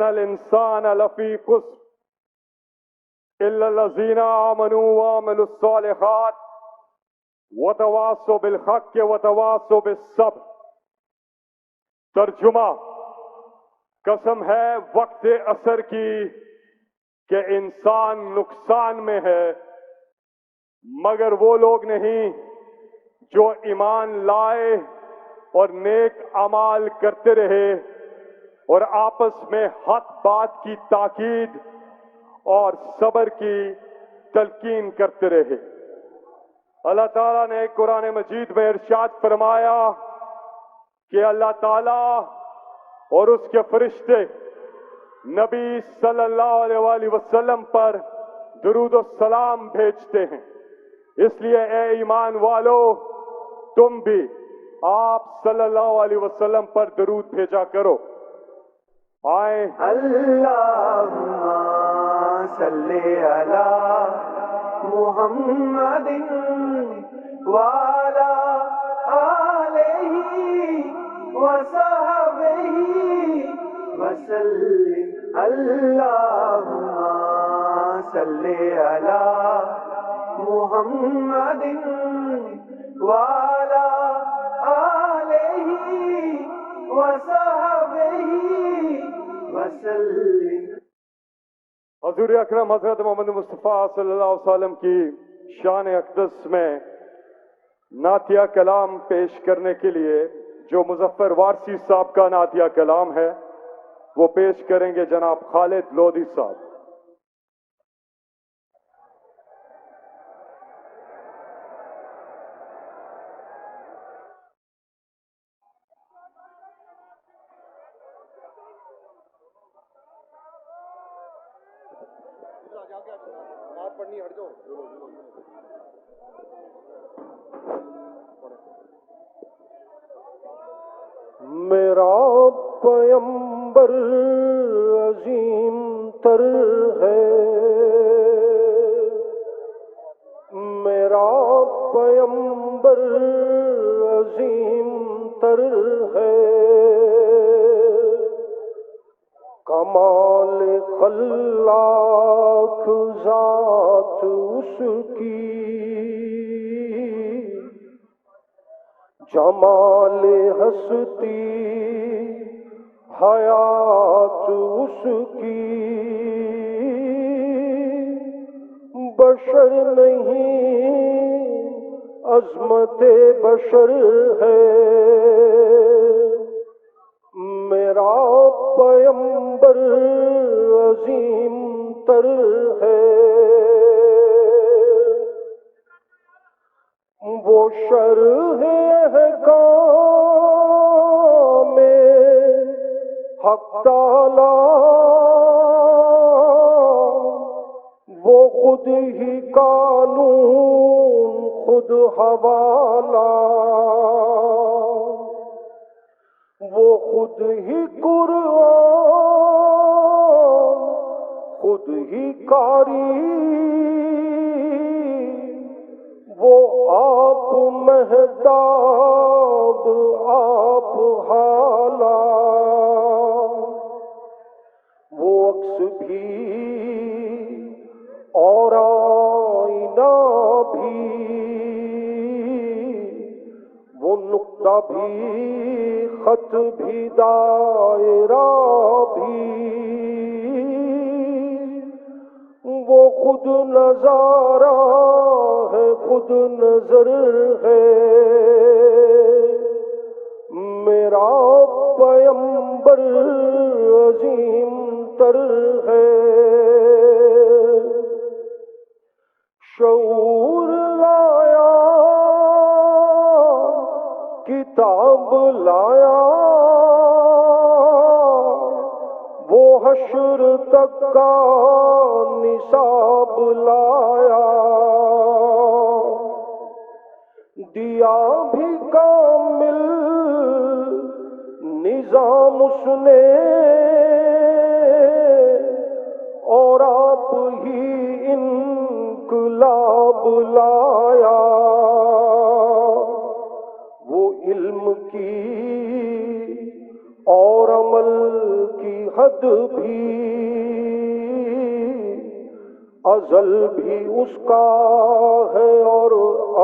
इन्नल इंसान लफी खुस्र इल्ला लज़ीना आमनू व अमिलुस सालिहात व तवासौ बिल हक़ व तवासौ बिस सब्र। तर्जुमा, कसम है वक्त असर की कि इंसान नुकसान में है, मगर वो लोग नहीं जो ईमान लाए और नेक अमाल करते रहे और आपस में हक बात की ताकीद और सब्र की तलकीन करते रहे। अल्लाह ताला ने कुरान मजीद में इरशाद फरमाया कि अल्लाह ताला और उसके फरिश्ते नबी सल्लल्लाहु अलैहि वसल्लम पर दुरूद और सलाम भेजते हैं। इसलिए ए ईमान वालों, तुम भी आप सल्लल्लाहु अलैहि वसल्लम पर दुरूद भेजा करो। आए अल्लाहुम्मा सल्ली अला मुहम्मदिन वाला आलिही वसहबिही वसल्लिम। अल्लाहुम्मा सल्ली अला मुहम्मदिन वाला आलिही वसहबिही वसल्लिम। हजूर अकरम हजरत मोहम्मद मुस्तफ़ा सल्लल्लाहु अलैहि वसल्लम की शान अक़दस में नातिया कलाम पेश करने के लिए जो मुज़फ़्फ़र वारसी साहब का नातिया कलाम है वो पेश करेंगे जनाब खालिद लोधी साहब। मेरा पैगंबर अजीम तर है, मेरा पैगंबर अजीम तर है। कमाल खल्लाक ज़ात उसकी, जमाल हस्ती हयात उसकी। बशर नहीं अज़मत बशर है, मेरा पैगंबर अजीम तर है। वो शरह अहकाम हक़ ताला, वो खुद ही कानून खुद हवाला, वो खुद ही कुरान खुद ही कारी, वो आप महताब आप हाला, वो अक्स भी और आईना भी, वो नुक्ता भी खत भी दायरा भी, वो खुद नजारा है खुद नजर है। मेरा पैगंबर अजीम तर है। शऊर लाया किताब लाया, वो हश्र तक का निसाब लाया, दिया भी कामिल निजाम उसने, और आप ही इनकलाब लाया। वो इल्म की और अमल की हद بھی ازل بھی اس کا ہے اور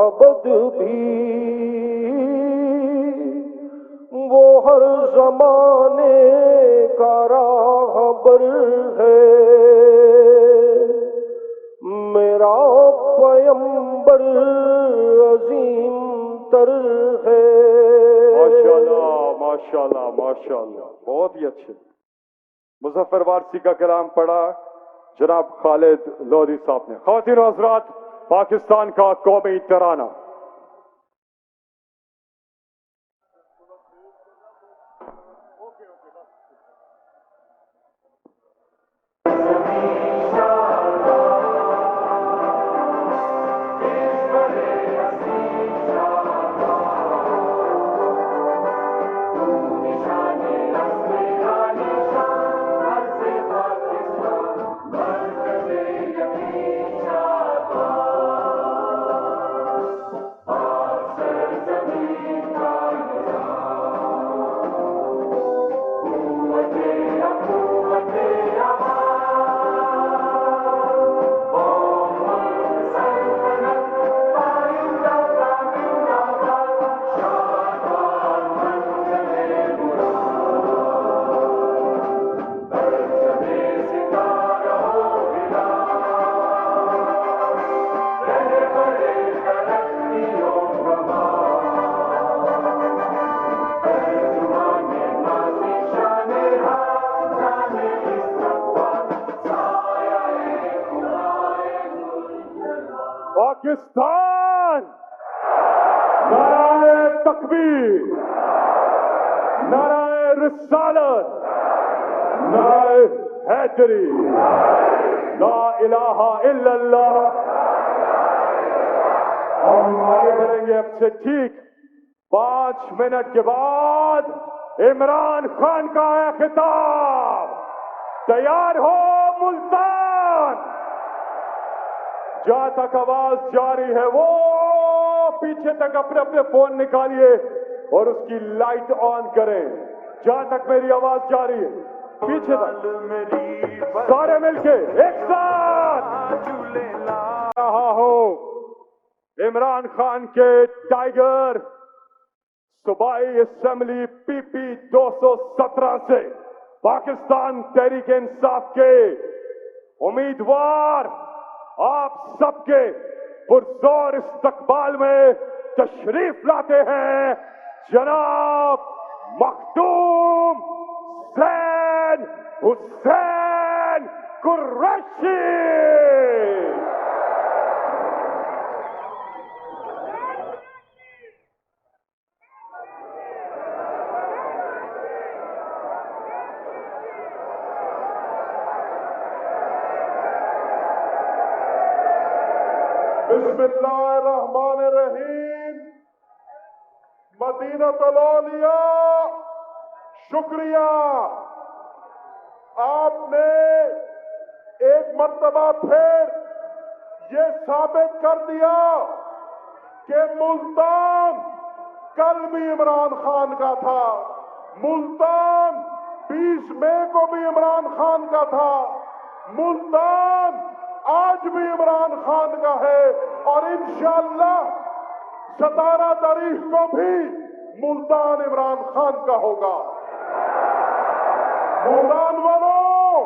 ابد بھی وہ ہر زمانے کا راہبر ہے میرا پیمبر عظیم تر ہے. ماشاءاللہ ماشاءاللہ ماشاءاللہ، بہت ہی اچھے. مظفر وارسی کا کلام پڑھا جناب خالد لودھی صاحب نے. خواتین و حضرات، پاکستان کا قومی ترانہ. پاکستان، نعرہ تکبیر، نعرہ رسالت، نعرہ حیدری، لا الہ الا اللہ. ہم آگے بڑھیں گے اب سے ٹھیک 5 منٹ کے بعد. عمران خان کا ہے خطاب. تیار ہو ملتان. جہاں تک آواز جاری ہے وہ پیچھے تک اپنے اپنے فون نکالیے اور اس کی لائٹ آن کریں. جہاں تک میری آواز جاری ہے پیچھے تک سارے مل کے ایک ساتھ رہا ہو. عمران خان کے ٹائیگر صوبائی اسمبلی پی پی 217 سے پاکستان تحریک انصاف کے امیدوار آپ سب کے پرزور استقبال میں تشریف لاتے ہیں جناب مخدوم زین حسین قریشی. بسم اللہ الرحمن الرحیم. مدینۃ الاولیاء شکریہ. آپ نے ایک مرتبہ پھر یہ ثابت کر دیا کہ ملتان کل بھی عمران خان کا تھا. ملتان 20 مئی کو بھی عمران خان کا تھا. ملتان آج بھی عمران خان کا ہے اور انشاءاللہ 17 تاریخ کو بھی ملتان عمران خان کا ہوگا. ملتان والوں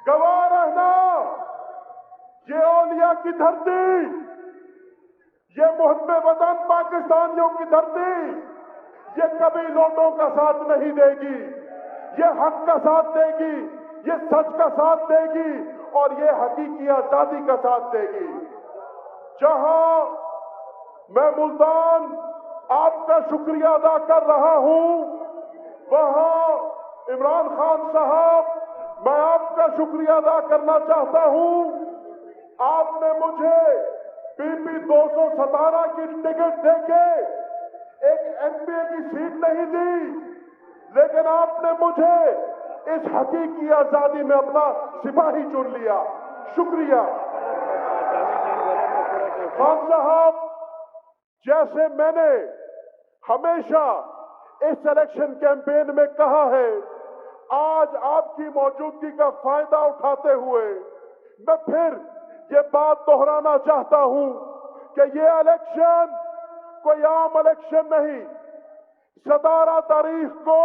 گواہ رہنا، یہ اولیاء کی دھرتی، یہ محب وطن پاکستانیوں کی دھرتی، یہ کبھی لوٹوں کا ساتھ نہیں دے گی. یہ حق کا ساتھ دے گی، یہ سچ کا ساتھ دے گی اور یہ حقیقی آزادی کا ساتھ دے گی. جہاں میں ملتان آپ کا شکریہ ادا کر رہا ہوں، وہاں عمران خان صاحب میں آپ کا شکریہ ادا کرنا چاہتا ہوں. آپ نے مجھے پی پی 217 کی ٹکٹ دے کے ایک ایم پی اے کی سیٹ نہیں دی، لیکن آپ نے مجھے اس حقیقی آزادی میں اپنا سپاہی چن لیا. شکریہ. خان صاحب، جیسے میں نے ہمیشہ اس الیکشن کیمپین میں کہا ہے، आज आपकी मौजूदगी का फायदा उठाते हुए मैं फिर ये बात दोहराना चाहता हूं कि ये इलेक्शन कोई आम इलेक्शन नहीं। 17 तारीख को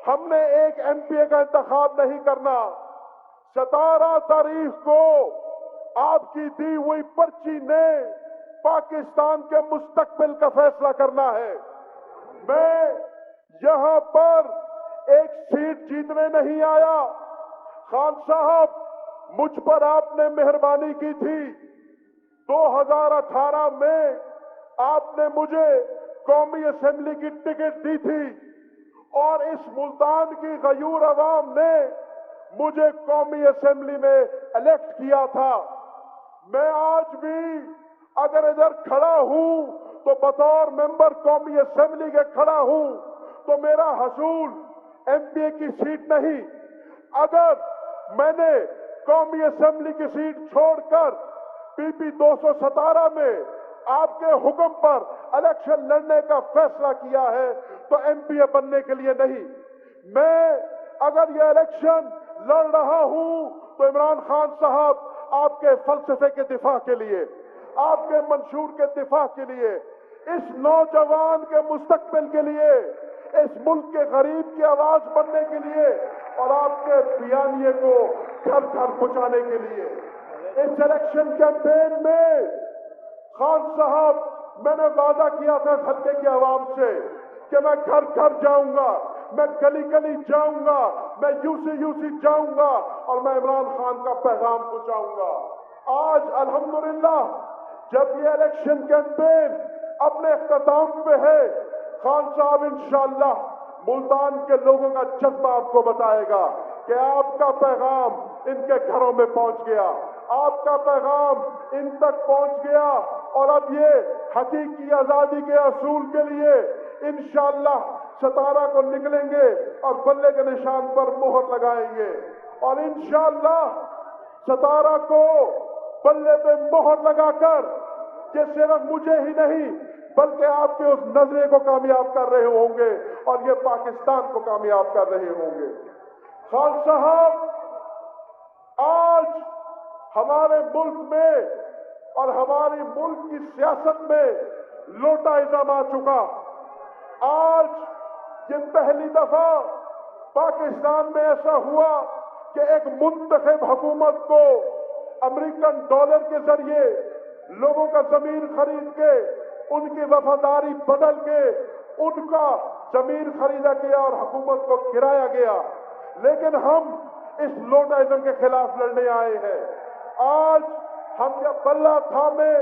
हमने एक एमपी का इंतखाब नहीं करना। 17 तारीख को आपकी दी हुई पर्ची ने पाकिस्तान के मुस्तकबिल का फैसला करना है। मैं यहां पर एक सीट जीतने नहीं आया। खान साहब, मुझ पर आपने मेहरबानी की थी। 2018 में आपने मुझे कौमी असेंबली की टिकट दी थी और इस मुल्तान की गयूर अवाम ने मुझे कौमी असेंबली में इलेक्ट किया था। मैं आज भी अगर इधर खड़ा हूं तो बतौर मेंबर कौमी असेंबली के खड़ा हूं तो मेरा हसूल एमपी की सीट नहीं। अगर मैंने कौमी असेंबली की सीट छोड़कर पीपी 217 में आपके हुक्म पर इलेक्शन लड़ने का फैसला किया है तो एमपी बनने के लिए नहीं। मैं अगर ये इलेक्शन लड़ रहा हूं तो इमरान खान साहब आपके फलसफे के दिफा के लिए, आपके मंशूर के दिफा के लिए, इस नौजवान के मुस्तकबिल के लिए, इस मुल्क के गरीब की आवाज बनने के लिए और आपके बयानिए को घर घर पहुंचाने के लिए इस इलेक्शन कैंपेन में खान साहब, मैंने वादा किया था इस हल्के की आवाम से कि मैं घर घर जाऊंगा, मैं गली गली जाऊंगा, मैं यूसी जाऊंगा और मैं इमरान खान का पैगाम पहुंचाऊंगा। आज अल्हम्दुलिल्लाह जब ये इलेक्शन कैंपेन अपने इख्तिताम पे है, खान साहब इंशाअल्लाह मुल्तान के लोगों का जज्बा आपको बताएगा कि आपका पैगाम इनके घरों में पहुंच गया, आपका पैगाम इन तक पहुंच गया और अब ये हकीकी आजादी के असूल के लिए इंशाअल्लाह 17 को निकलेंगे और बल्ले के निशान पर मोहर लगाएंगे और इंशाअल्लाह 17 को बल्ले पे मोहर लगाकर ये सिर्फ मुझे ही नहीं बल्कि आपके उस नजरे को कामयाब कर रहे होंगे और ये पाकिस्तान को कामयाब कर रहे होंगे। खान साहब, आज हमारे मुल्क में और हमारी मुल्क की सियासत में लोटाइज्म आ चुका। आज ये पहली दफा पाकिस्तान में ऐसा हुआ कि एक मुंतखब हुकूमत को अमेरिकन डॉलर के जरिए लोगों का जमीन खरीद के, उनकी वफादारी बदल के उनका जमीन खरीदा गया और हुकूमत को गिराया गया। लेकिन हम इस लोटाइज्म के खिलाफ लड़ने आए हैं। आज हम जब बल्ला थामे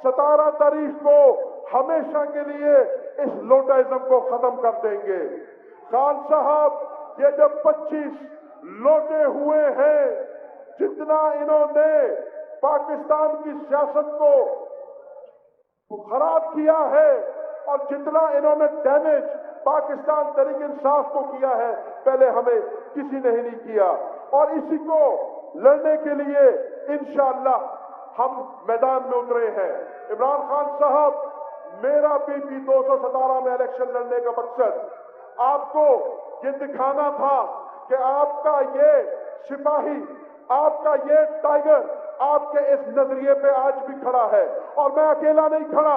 17 तारीख को हमेशा के लिए इस लोटाइज्म को खत्म कर देंगे। खान साहब, ये जो 25 लोटे हुए हैं, जितना इन्होंने पाकिस्तान की सियासत को खराब किया है और जितना इन्होंने डैमेज पाकिस्तान तहरीक इंसाफ को किया है, पहले हमें किसी ने ही नहीं किया। और इसी को लड़ने के लिए इंशाअल्लाह हम मैदान में उतरे हैं। इमरान खान साहब, मेरा पीपी 217 में इलेक्शन लड़ने का मकसद आपको ये दिखाना था कि आपका ये सिपाही, आपका ये टाइगर आपके इस नजरिए पे आज भी खड़ा है और मैं अकेला नहीं खड़ा।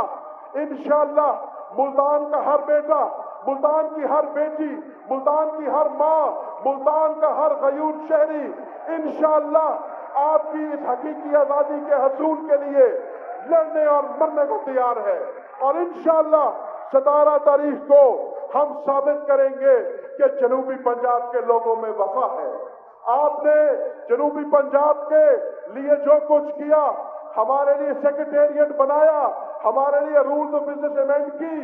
इंशाअल्लाह मुल्तान का हर बेटा, मुल्तान की हर बेटी, मुल्तान की हर माँ, मुल्तान का हर गयूर शहरी इंशाअल्लाह आपकी इस हकीकी आजादी के हसूल के लिए लड़ने और मरने को तैयार है। और इंशाअल्लाह 17 तारीख को हम साबित करेंगे कि जनूबी पंजाब के लोगों में वफा है। आपने जनूबी पंजाब के लिए जो कुछ किया, हमारे लिए सेक्रेटेरिएट बनाया, हमारे लिए रूल्स ऑफ बिजनेस अमेंड की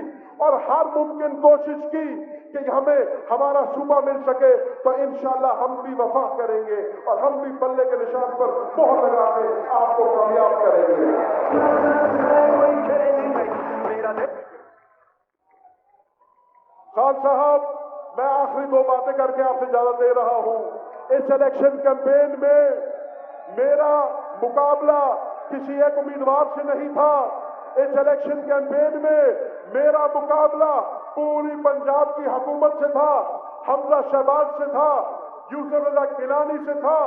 और हर मुमकिन कोशिश की कि हमें हमारा सूबा मिल सके, तो इंशाअल्लाह हम भी वफा करेंगे और हम भी बल्ले के निशान पर मोहर लगा के आपको कामयाब करेंगे। खान साहब, मैं आखिरी 2 बातें करके आपसे इजाजत दे रहा हूं। इस इलेक्शन कैंपेन में मेरा मुकाबला किसी एक उम्मीदवार से नहीं था। इस इलेक्शन कैंपेन में मेरा मुकाबला पूरी पंजाब की हुकूमत से था। हमजा शहबाज से था, यूसुफ रजा गिलानी से था,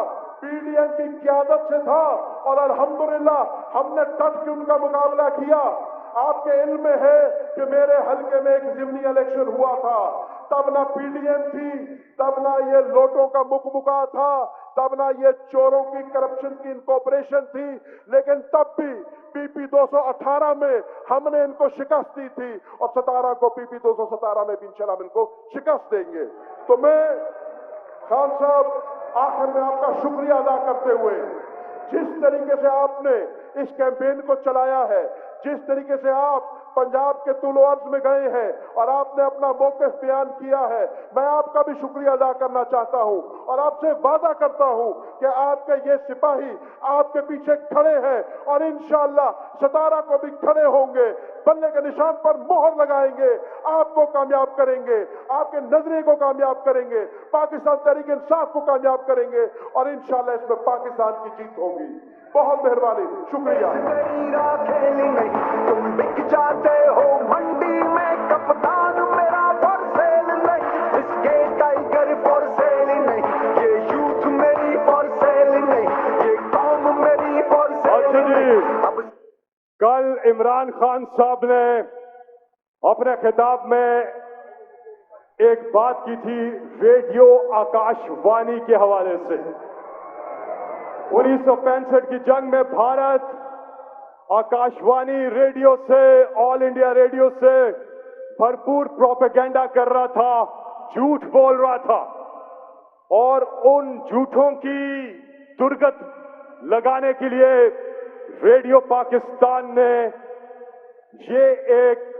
पीडीएम की क़यादत से था, और अल्हम्दुलिल्लाह हमने डट के उनका मुकाबला किया। आपके इल्म में है कि मेरे हल्के में एक ज़िमनी इलेक्शन हुआ था, तब ना पीडीएम थी, तब ना ये लोटों का मुकमुका था, तब ना ये चोरों की करप्शन की इनकॉर्पोरेशन थी, लेकिन तब भी पीपी 218 में हमने इनको शिकस्त दी थी, और 17 को पीपी 217 में भी इंशाल्लाह हम इनको शिकस्त देंगे। तो मैं खान साहब आखिर में आपका शुक्रिया अदा करते हुए, जिस तरीके से आपने इस कैंपेन को चलाया है, जिस तरीके से आप पंजाब के तुलो अर्ज में गए हैं और आपने अपना मौक़िफ़ बयान किया है, मैं आपका भी शुक्रिया अदा करना चाहता हूं और आपसे वादा करता हूं कि आपके ये सिपाही आपके पीछे खड़े हैं और इंशाअल्लाह 17 को भी खड़े होंगे, बल्ले के निशान पर मोहर लगाएंगे, आपको कामयाब करेंगे, आपके नजरिए को कामयाब करेंगे, पाकिस्तान तहरीक इंसाफ को कामयाब करेंगे और इंशाअल्लाह इसमें पाकिस्तान की जीत होगी। बहुत मेहरबानी, शुक्रिया। तुम बिक जाते हो मंडी में, कप्तान मेरा फॉर सेल नहीं, इसके टाइगर फॉर सेल नहीं, ये यूथ मेरी फॉर सेल नहीं, ये कौम मेरी फॉर सेल नहीं। कल इमरान खान साहब ने अपने खिताब में एक बात की थी रेडियो आकाशवाणी के हवाले से। 1965 की जंग में भारत आकाशवाणी रेडियो से, ऑल इंडिया रेडियो से भरपूर प्रोपेगेंडा कर रहा था, झूठ बोल रहा था, और उन झूठों की दुर्गत लगाने के लिए रेडियो पाकिस्तान ने ये एक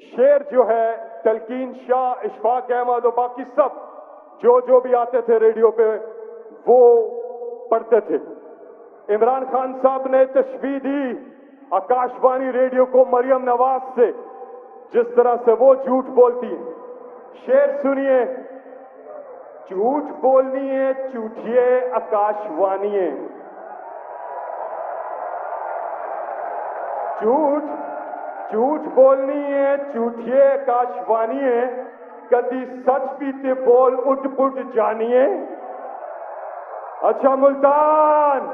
शेर जो है तलकीन शाह, इशफाक अहमद और बाकी सब जो भी आते थे रेडियो पे वो पढ़ते थे। इमरान खान साहब ने तशबीह दी आकाशवाणी रेडियो को मरियम नवाज से, जिस तरह से वो झूठ बोलती है। शेर सुनिए, झूठ बोलनी है झूठिए आकाशवाणी, झूठ बोलनी है झूठिए आकाशवाणी, कदी सच पीते बोल उठ पुट जानिए। अच्छा मुल्तान,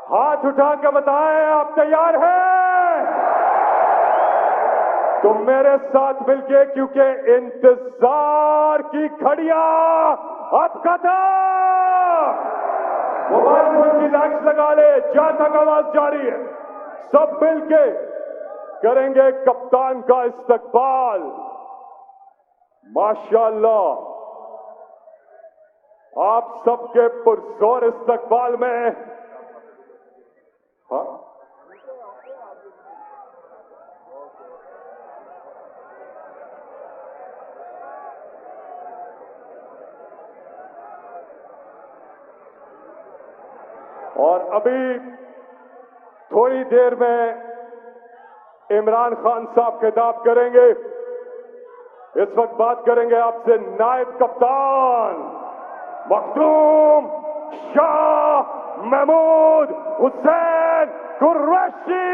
हाथ उठा के बताएं आप तैयार हैं? तुम मेरे साथ मिलके, क्योंकि इंतजार की घड़ियां अब खत्म। मोबाइल फोन की लाइट्स लगा ले, जहां तक आवाज जा रही है सब मिलके करेंगे कप्तान का इस्तकबाल। माशाअल्लाह, आप सबके पुरजोर इस्तकबाल में और अभी थोड़ी देर में इमरान खान साहब खिताब करेंगे। इस वक्त बात करेंगे आपसे नायब कप्तान मखदूम शाह महमूद हुसैन कुरैशी।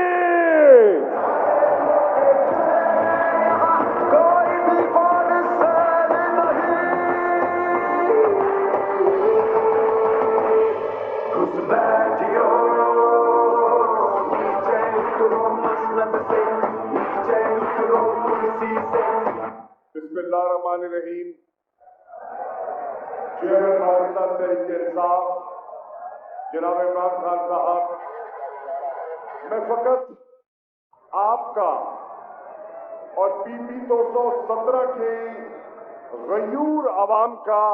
बिस्मिल्लाहिर्रहमानिर्रहीम। चेयरमैन पाकिस्तान तहरीक इंसाफ जनाब इमरान खान साहब, मैं फकत आपका और पीपी 217 की गयूर आवाम का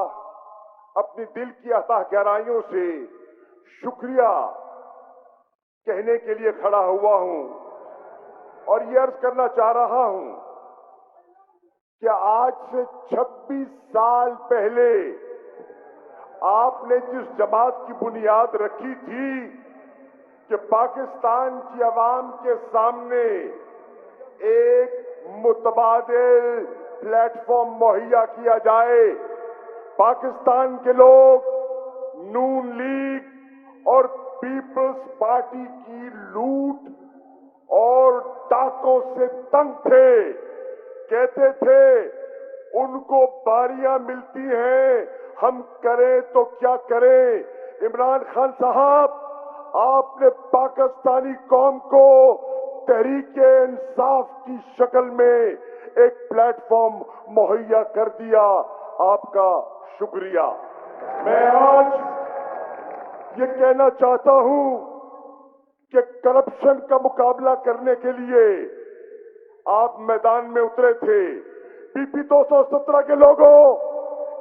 अपनी दिल की अतः गहराइयों से शुक्रिया कहने के लिए खड़ा हुआ हूं और ये अर्ज करना चाह रहा हूं कि आज से 26 साल पहले आपने जिस जमात की बुनियाद रखी थी कि पाकिस्तान की आवाम के सामने एक मुतबादिल प्लेटफॉर्म मुहैया किया जाए, पाकिस्तान के लोग नून लीग और पीपल्स पार्टी की लूट और डाकों से तंग थे, कहते थे ان کو باریاں ملتی ہیں، ہم کریں تو کیا کریں؟ عمران خان صاحب، آپ نے پاکستانی قوم کو تحریک انصاف کی شکل میں ایک پلیٹ فارم مہیا کر دیا، آپ کا شکریہ۔ میں آج یہ کہنا چاہتا ہوں کہ کرپشن کا مقابلہ کرنے کے لیے آپ میدان میں اترے تھے۔ پی پی 217 کے لوگوں،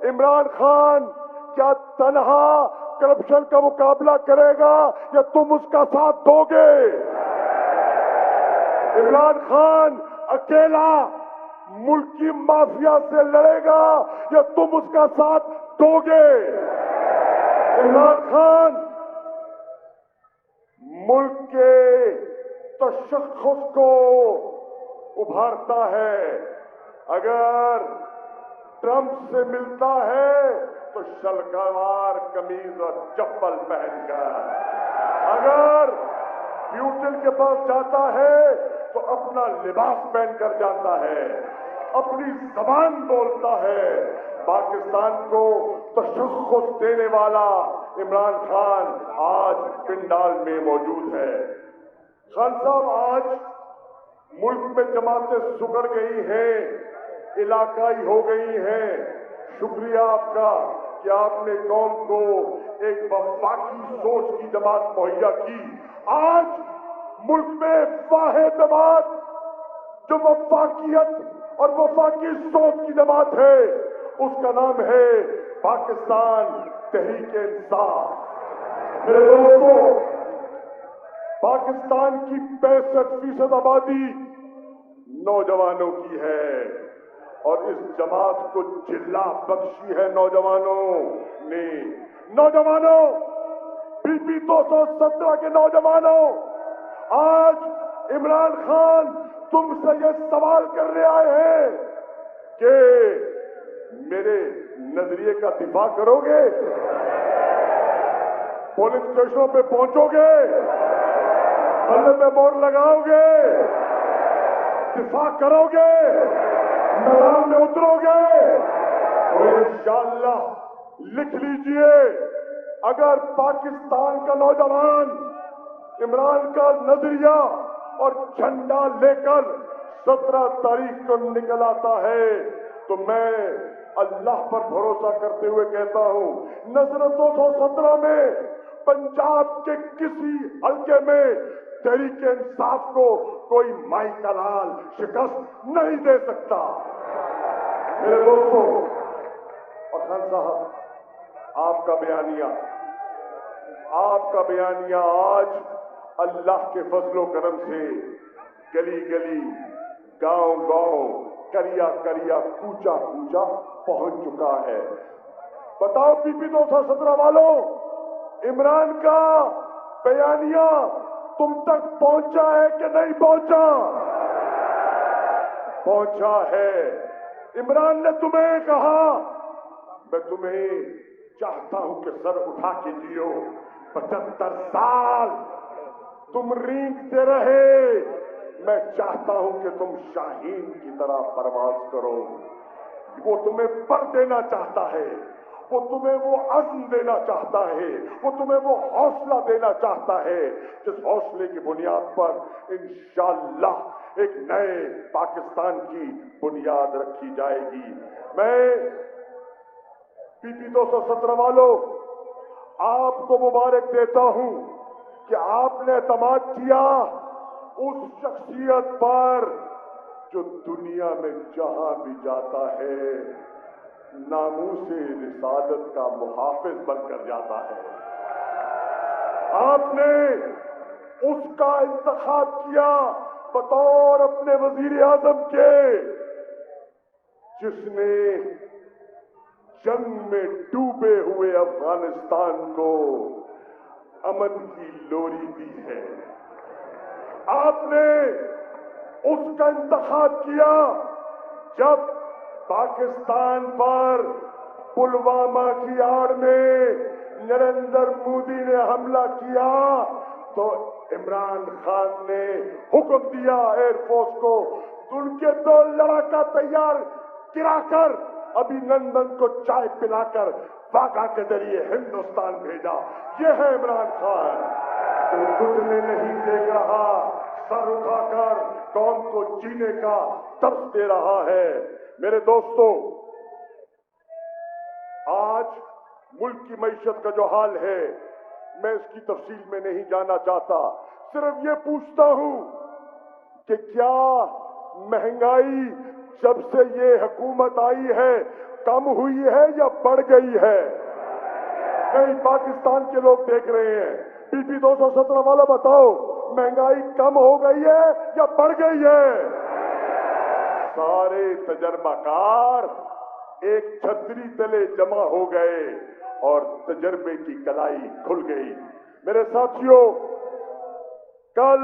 عمران خان کیا تنہا کرپشن کا مقابلہ کرے گا یا تم اس کا ساتھ دو گے؟ عمران خان اکیلا ملک کی مافیا سے لڑے گا یا تم اس کا ساتھ دو گے؟ عمران خان ملک کے تشخص کو ابھارتا ہے، اگر ٹرمپ سے ملتا ہے تو شلوار قمیض اور چپل پہن کر، اگر پیوٹن کے پاس جاتا ہے تو اپنا لباس پہن کر جاتا ہے، اپنی زبان بولتا ہے۔ پاکستان کو تشخص دینے والا عمران خان آج پنڈال میں موجود ہے۔ خان صاحب، آج ملک میں جماعتیں سکڑ گئی ہیں، علاقائی ہو گئی ہیں۔ شکریہ آپ کا کہ آپ نے قوم کو ایک وفاقی سوچ کی جماعت مہیا کی۔ آج ملک میں واحد جماعت جو وفاقیت اور وفاقی سوچ کی جماعت ہے، اس کا نام ہے پاکستان تحریک انصاف۔ میرے دوستو، پاکستان کی 65% آبادی نوجوانوں کی ہے، اور اس جماعت کو جلا بخشی ہے نوجوانوں نے۔ نوجوانوں، پی پی 217 کے نوجوانوں، آج عمران خان تم سے یہ سوال کرنے آئے ہیں کہ میرے نظریے کا دفاع کرو گے؟ پولیس اسٹیشنوں پہ پہنچو گے؟ بلے پہ مور لگاؤ گے؟ دفاع کرو گے؟ میدان میں اترو گے؟ تو انشاءاللہ لکھ لیجئے، اگر پاکستان کا نوجوان عمران کا نظریہ اور جھنڈا لے کر 17 تاریخ کو نکل آتا ہے تو میں اللہ پر بھروسہ کرتے ہوئے کہتا ہوں، نظر 217 میں پنجاب کے کسی حلقے میں تحریک انصاف کو کوئی مائی کا لال شکست نہیں دے سکتا۔ میرے دوستوں اور خان صاحب، آپ کا بیانیہ آج اللہ کے فضل و کرم سے گلی گلی، گاؤں گاؤں، کریا کریا، کوچا کوچا پہنچ چکا ہے۔ بتاؤ پی پی 217 والوں، عمران کا بیانیہ تم تک پہنچا ہے کہ نہیں پہنچا؟ پہنچا ہے۔ عمران نے تمہیں کہا، میں تمہیں چاہتا ہوں کہ سر اٹھا کے جیو، 75 سال تم رینگتے رہے، میں چاہتا ہوں کہ تم شاہین کی طرح پرواز کرو۔ وہ تمہیں پر دینا چاہتا ہے، وہ تمہیں وہ عزم دینا چاہتا ہے، وہ تمہیں وہ حوصلہ دینا چاہتا ہے جس حوصلے کی بنیاد پر انشاءاللہ ایک نئے پاکستان کی بنیاد رکھی جائے گی۔ میں پی پی 217 والوں، آپ کو مبارک دیتا ہوں کہ آپ نے اعتماد کیا اس شخصیت پر جو دنیا میں جہاں بھی جاتا ہے ناموس رسالت کا محافظ بن کر جاتا ہے۔ آپ نے اس کا انتخاب کیا بطور اپنے وزیر اعظم کے، جس نے جنگ میں ڈوبے ہوئے افغانستان کو امن کی لوری دی ہے۔ آپ نے اس کا انتخاب کیا جب پاکستان پر پلوامہ کی آڑ میں نریندر مودی نے حملہ کیا تو عمران خان نے حکم دیا ایئر فورس کو ان کے 2 لڑاکا تیار गिराकर अभिनंदन को चाय पिलाकर वाघा के जरिए हिंदुस्तान भेजा। ये है इमरान खान, तो घुटने नहीं देख रहा, सर उठाकर कौम को जीने का तरस दे रहा है। मेरे दोस्तों, आज मुल्क की मईशत का जो हाल है, मैं इसकी तफसील में नहीं जाना चाहता, सिर्फ ये पूछता हूं कि क्या महंगाई जब से ये हुकूमत आई है कम हुई है या बढ़ गई है? नहीं, पाकिस्तान के लोग देख रहे हैं। बीपी 217 वाला बताओ, महंगाई कम हो गई है या बढ़ गई है? सारे तजर्बाकार एक छतरी तले जमा हो गए और तजर्बे की कलाई खुल गई। मेरे साथियों, कल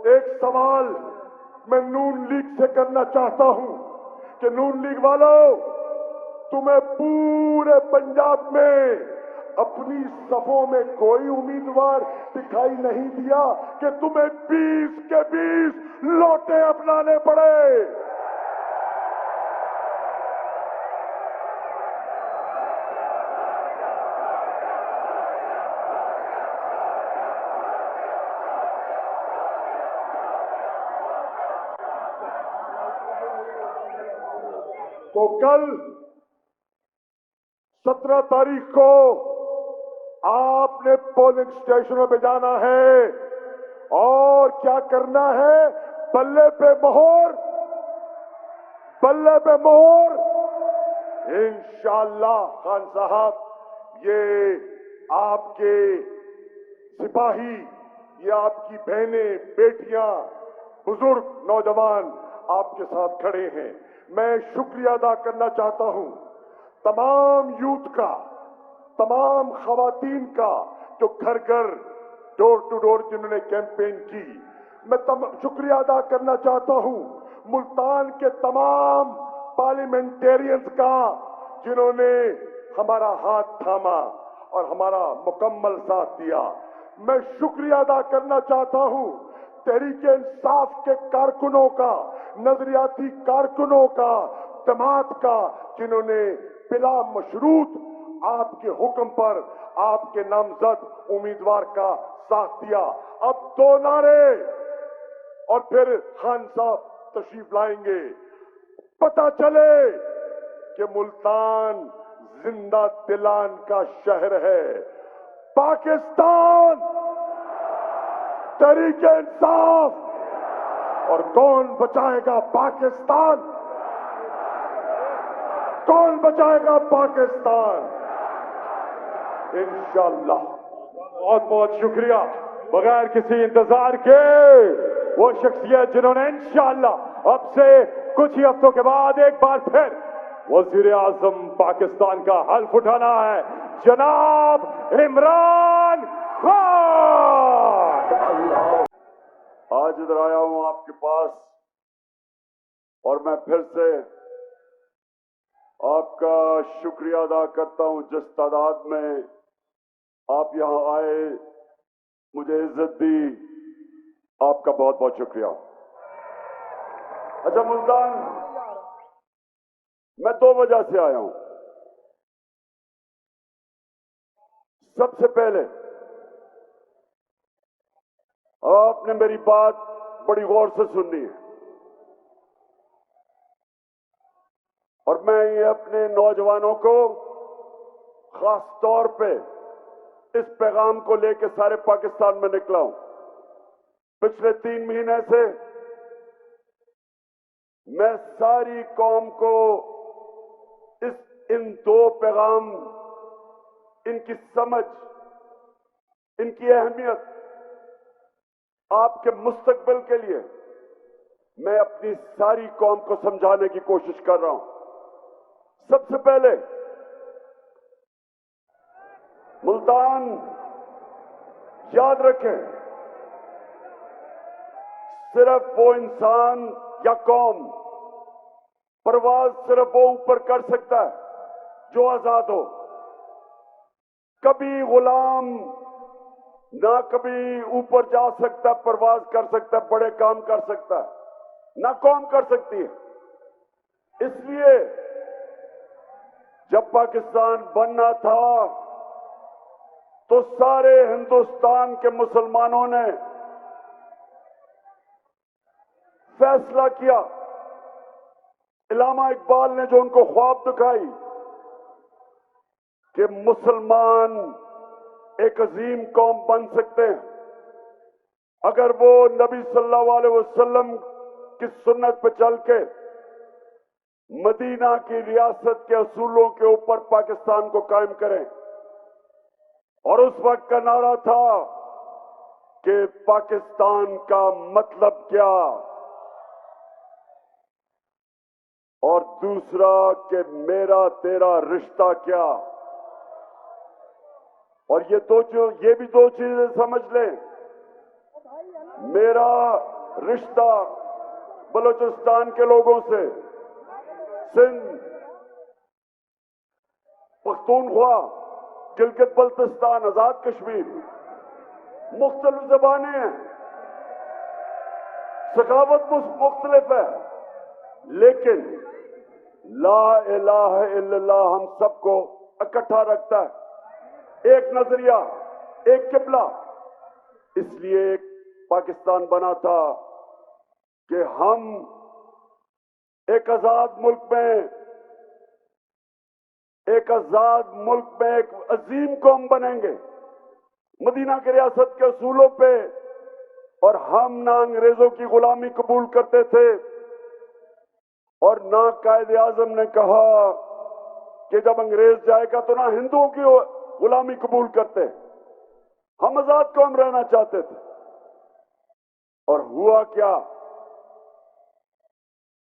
एक सवाल मैं नून लीग से करना चाहता हूं कि नून लीग वालों, तुम्हें पूरे पंजाब में अपनी सफों में कोई उम्मीदवार दिखाई नहीं दिया कि तुम्हें 20 के 20 लोटे अपनाने पड़े? तो कल 17 तारीख को आपने पोलिंग स्टेशनों पे जाना है और क्या करना है? बल्ले पे मोहर, बल्ले पे मोहर। इंशाअल्लाह खान साहब, ये आपके सिपाही, ये आपकी बहनें, बेटियां, बुजुर्ग, नौजवान आपके साथ खड़े हैं। मैं शुक्रिया अदा करना चाहता हूं तमाम यूथ का, तमाम खवातीन का जो घर घर, डोर टू डोर जिन्होंने कैंपेन की। मैं शुक्रिया अदा करना चाहता हूं मुल्तान के तमाम पार्लियामेंटेरियंस का जिन्होंने हमारा हाथ थामा और हमारा मुकम्मल साथ दिया। मैं शुक्रिया अदा करना चाहता हूं तहरीके इंसाफ के कारकुनों का, नजरियाती कारकुनों का, जमात का, जिन्होंने बिला मशरूत आपके हुक्म पर आपके नामजद उम्मीदवार का साथ दिया। अब 2 नारे और फिर खान साहब तशरीफ लाएंगे। पता चले कि मुल्तान जिंदा दिलान का शहर है। पाकिस्तान, तहरीके इंसाफ, और कौन बचाएगा पाकिस्तान? कौन बचाएगा पाकिस्तान? इंशाअल्लाह। बहुत बहुत शुक्रिया। बगैर किसी इंतजार के वो शख्सियत जिन्होंने इंशाअल्लाह अब से कुछ ही हफ्तों के बाद एक बार फिर वजीर आजम पाकिस्तान का हल्फ उठाना है, जनाब इमरान खान। आज इधर आया हूं आपके पास और मैं फिर से आपका शुक्रिया अदा करता हूं जिस तादाद में आप यहां आए, मुझे इज्जत दी, आपका बहुत बहुत शुक्रिया। अच्छा मुल्तान, मैं 2 वजह से आया हूं। सबसे पहले आपने मेरी बात बड़ी गौर से सुननी है और मैं ये अपने नौजवानों को खास तौर पे इस पैगाम को लेकर सारे पाकिस्तान में निकला हूं। पिछले 3 महीने से मैं सारी कौम को इन 2 पैगाम, इनकी समझ, इनकी अहमियत, आपके मुस्तकबिल के लिए मैं अपनी सारी कौम को समझाने की कोशिश कर रहा हूं। सबसे पहले मुल्तान, याद रखें, सिर्फ वो इंसान या कौम परवाज सिर्फ वो ऊपर कर सकता है जो आजाद हो। कभी गुलाम ना कभी ऊपर जा सकता, परवाज कर सकता, बड़े काम कर सकता है, ना कौम कर सकती है। اس لیے جب پاکستان بننا تھا تو سارے ہندوستان کے مسلمانوں نے فیصلہ کیا. علامہ اقبال نے جو ان کو خواب دکھائی کہ مسلمان ایک عظیم قوم بن سکتے ہیں اگر وہ نبی صلی اللہ علیہ وسلم کی سنت پہ چل کے مدینہ کی ریاست کے اصولوں کے اوپر پاکستان کو قائم کریں. اور اس وقت کا نعرہ تھا کہ پاکستان کا مطلب کیا، اور دوسرا کہ میرا تیرا رشتہ کیا. اور یہ بھی دو چیزیں سمجھ لیں. میرا رشتہ بلوچستان کے لوگوں سے، سندھ، پختونخوا، گلگت بلتستان، آزاد کشمیر، مختلف زبانیں ہیں، ثقافت مختلف ہے، لیکن لا الہ الا اللہ ہم سب کو اکٹھا رکھتا ہے. ایک نظریہ، ایک قبلہ. اس لیے ایک پاکستان بنا تھا کہ ہم ایک آزاد ملک میں ایک عظیم قوم بنیں گے مدینہ کی ریاست کے اصولوں پہ. اور ہم نہ انگریزوں کی غلامی قبول کرتے تھے اور نہ قائد اعظم نے کہا کہ جب انگریز جائے گا تو نہ ہندوؤں کی غلامی قبول کرتے. ہم آزاد قوم رہنا چاہتے تھے. اور ہوا کیا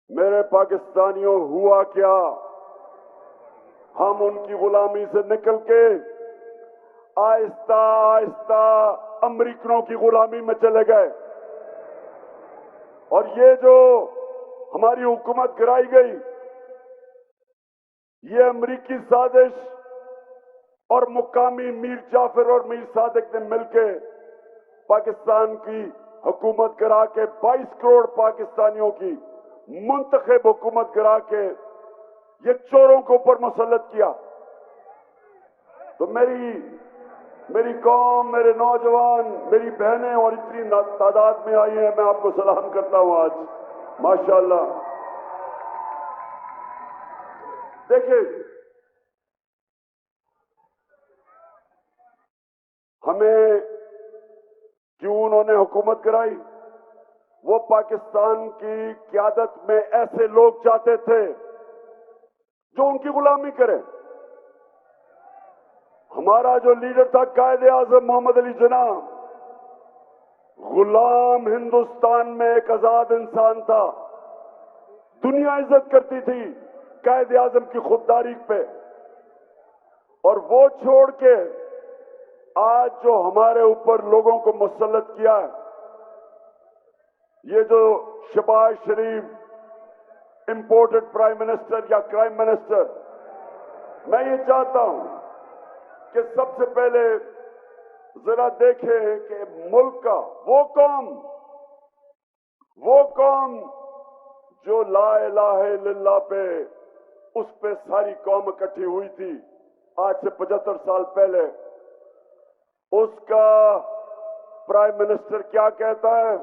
میرے پاکستانیوں، ہوا کیا؟ ہم ان کی غلامی سے نکل کے آہستہ آہستہ امریکنوں کی غلامی میں چلے گئے. اور یہ جو ہماری حکومت گرائی گئی، یہ امریکی سازش اور مقامی میر جعفر اور میر صادق نے مل کے پاکستان کی حکومت گرا کے 22 کروڑ پاکستانیوں کی منتخب حکومت گرا کے یہ چوروں کے اوپر مسلط کیا. تو میری قوم، میرے نوجوان، میری بہنیں اور اتنی تعداد میں آئی ہیں، میں آپ کو سلام کرتا ہوں آج ماشاءاللہ. دیکھیں، ہمیں کیوں انہوں نے حکومت کرائی؟ وہ پاکستان کی قیادت میں ایسے لوگ چاہتے تھے جو ان کی غلامی کریں. ہمارا جو لیڈر تھا قائد اعظم محمد علی جناح، غلام ہندوستان میں ایک آزاد انسان تھا. دنیا عزت کرتی تھی قائد اعظم کی خودداری پہ. اور وہ چھوڑ کے آج جو ہمارے اوپر لوگوں کو مسلط کیا ہے، یہ جو شہباز شریف امپورٹڈ پرائم منسٹر یا کرائم منسٹر، میں یہ چاہتا ہوں کہ سب سے پہلے ذرا دیکھیں کہ ملک کا وہ قوم جو لا الہ الا اللہ پہ، اس پہ ساری قوم اکٹھی ہوئی تھی آج سے 75 سال پہلے، اس کا پرائم منسٹر کیا کہتا ہے؟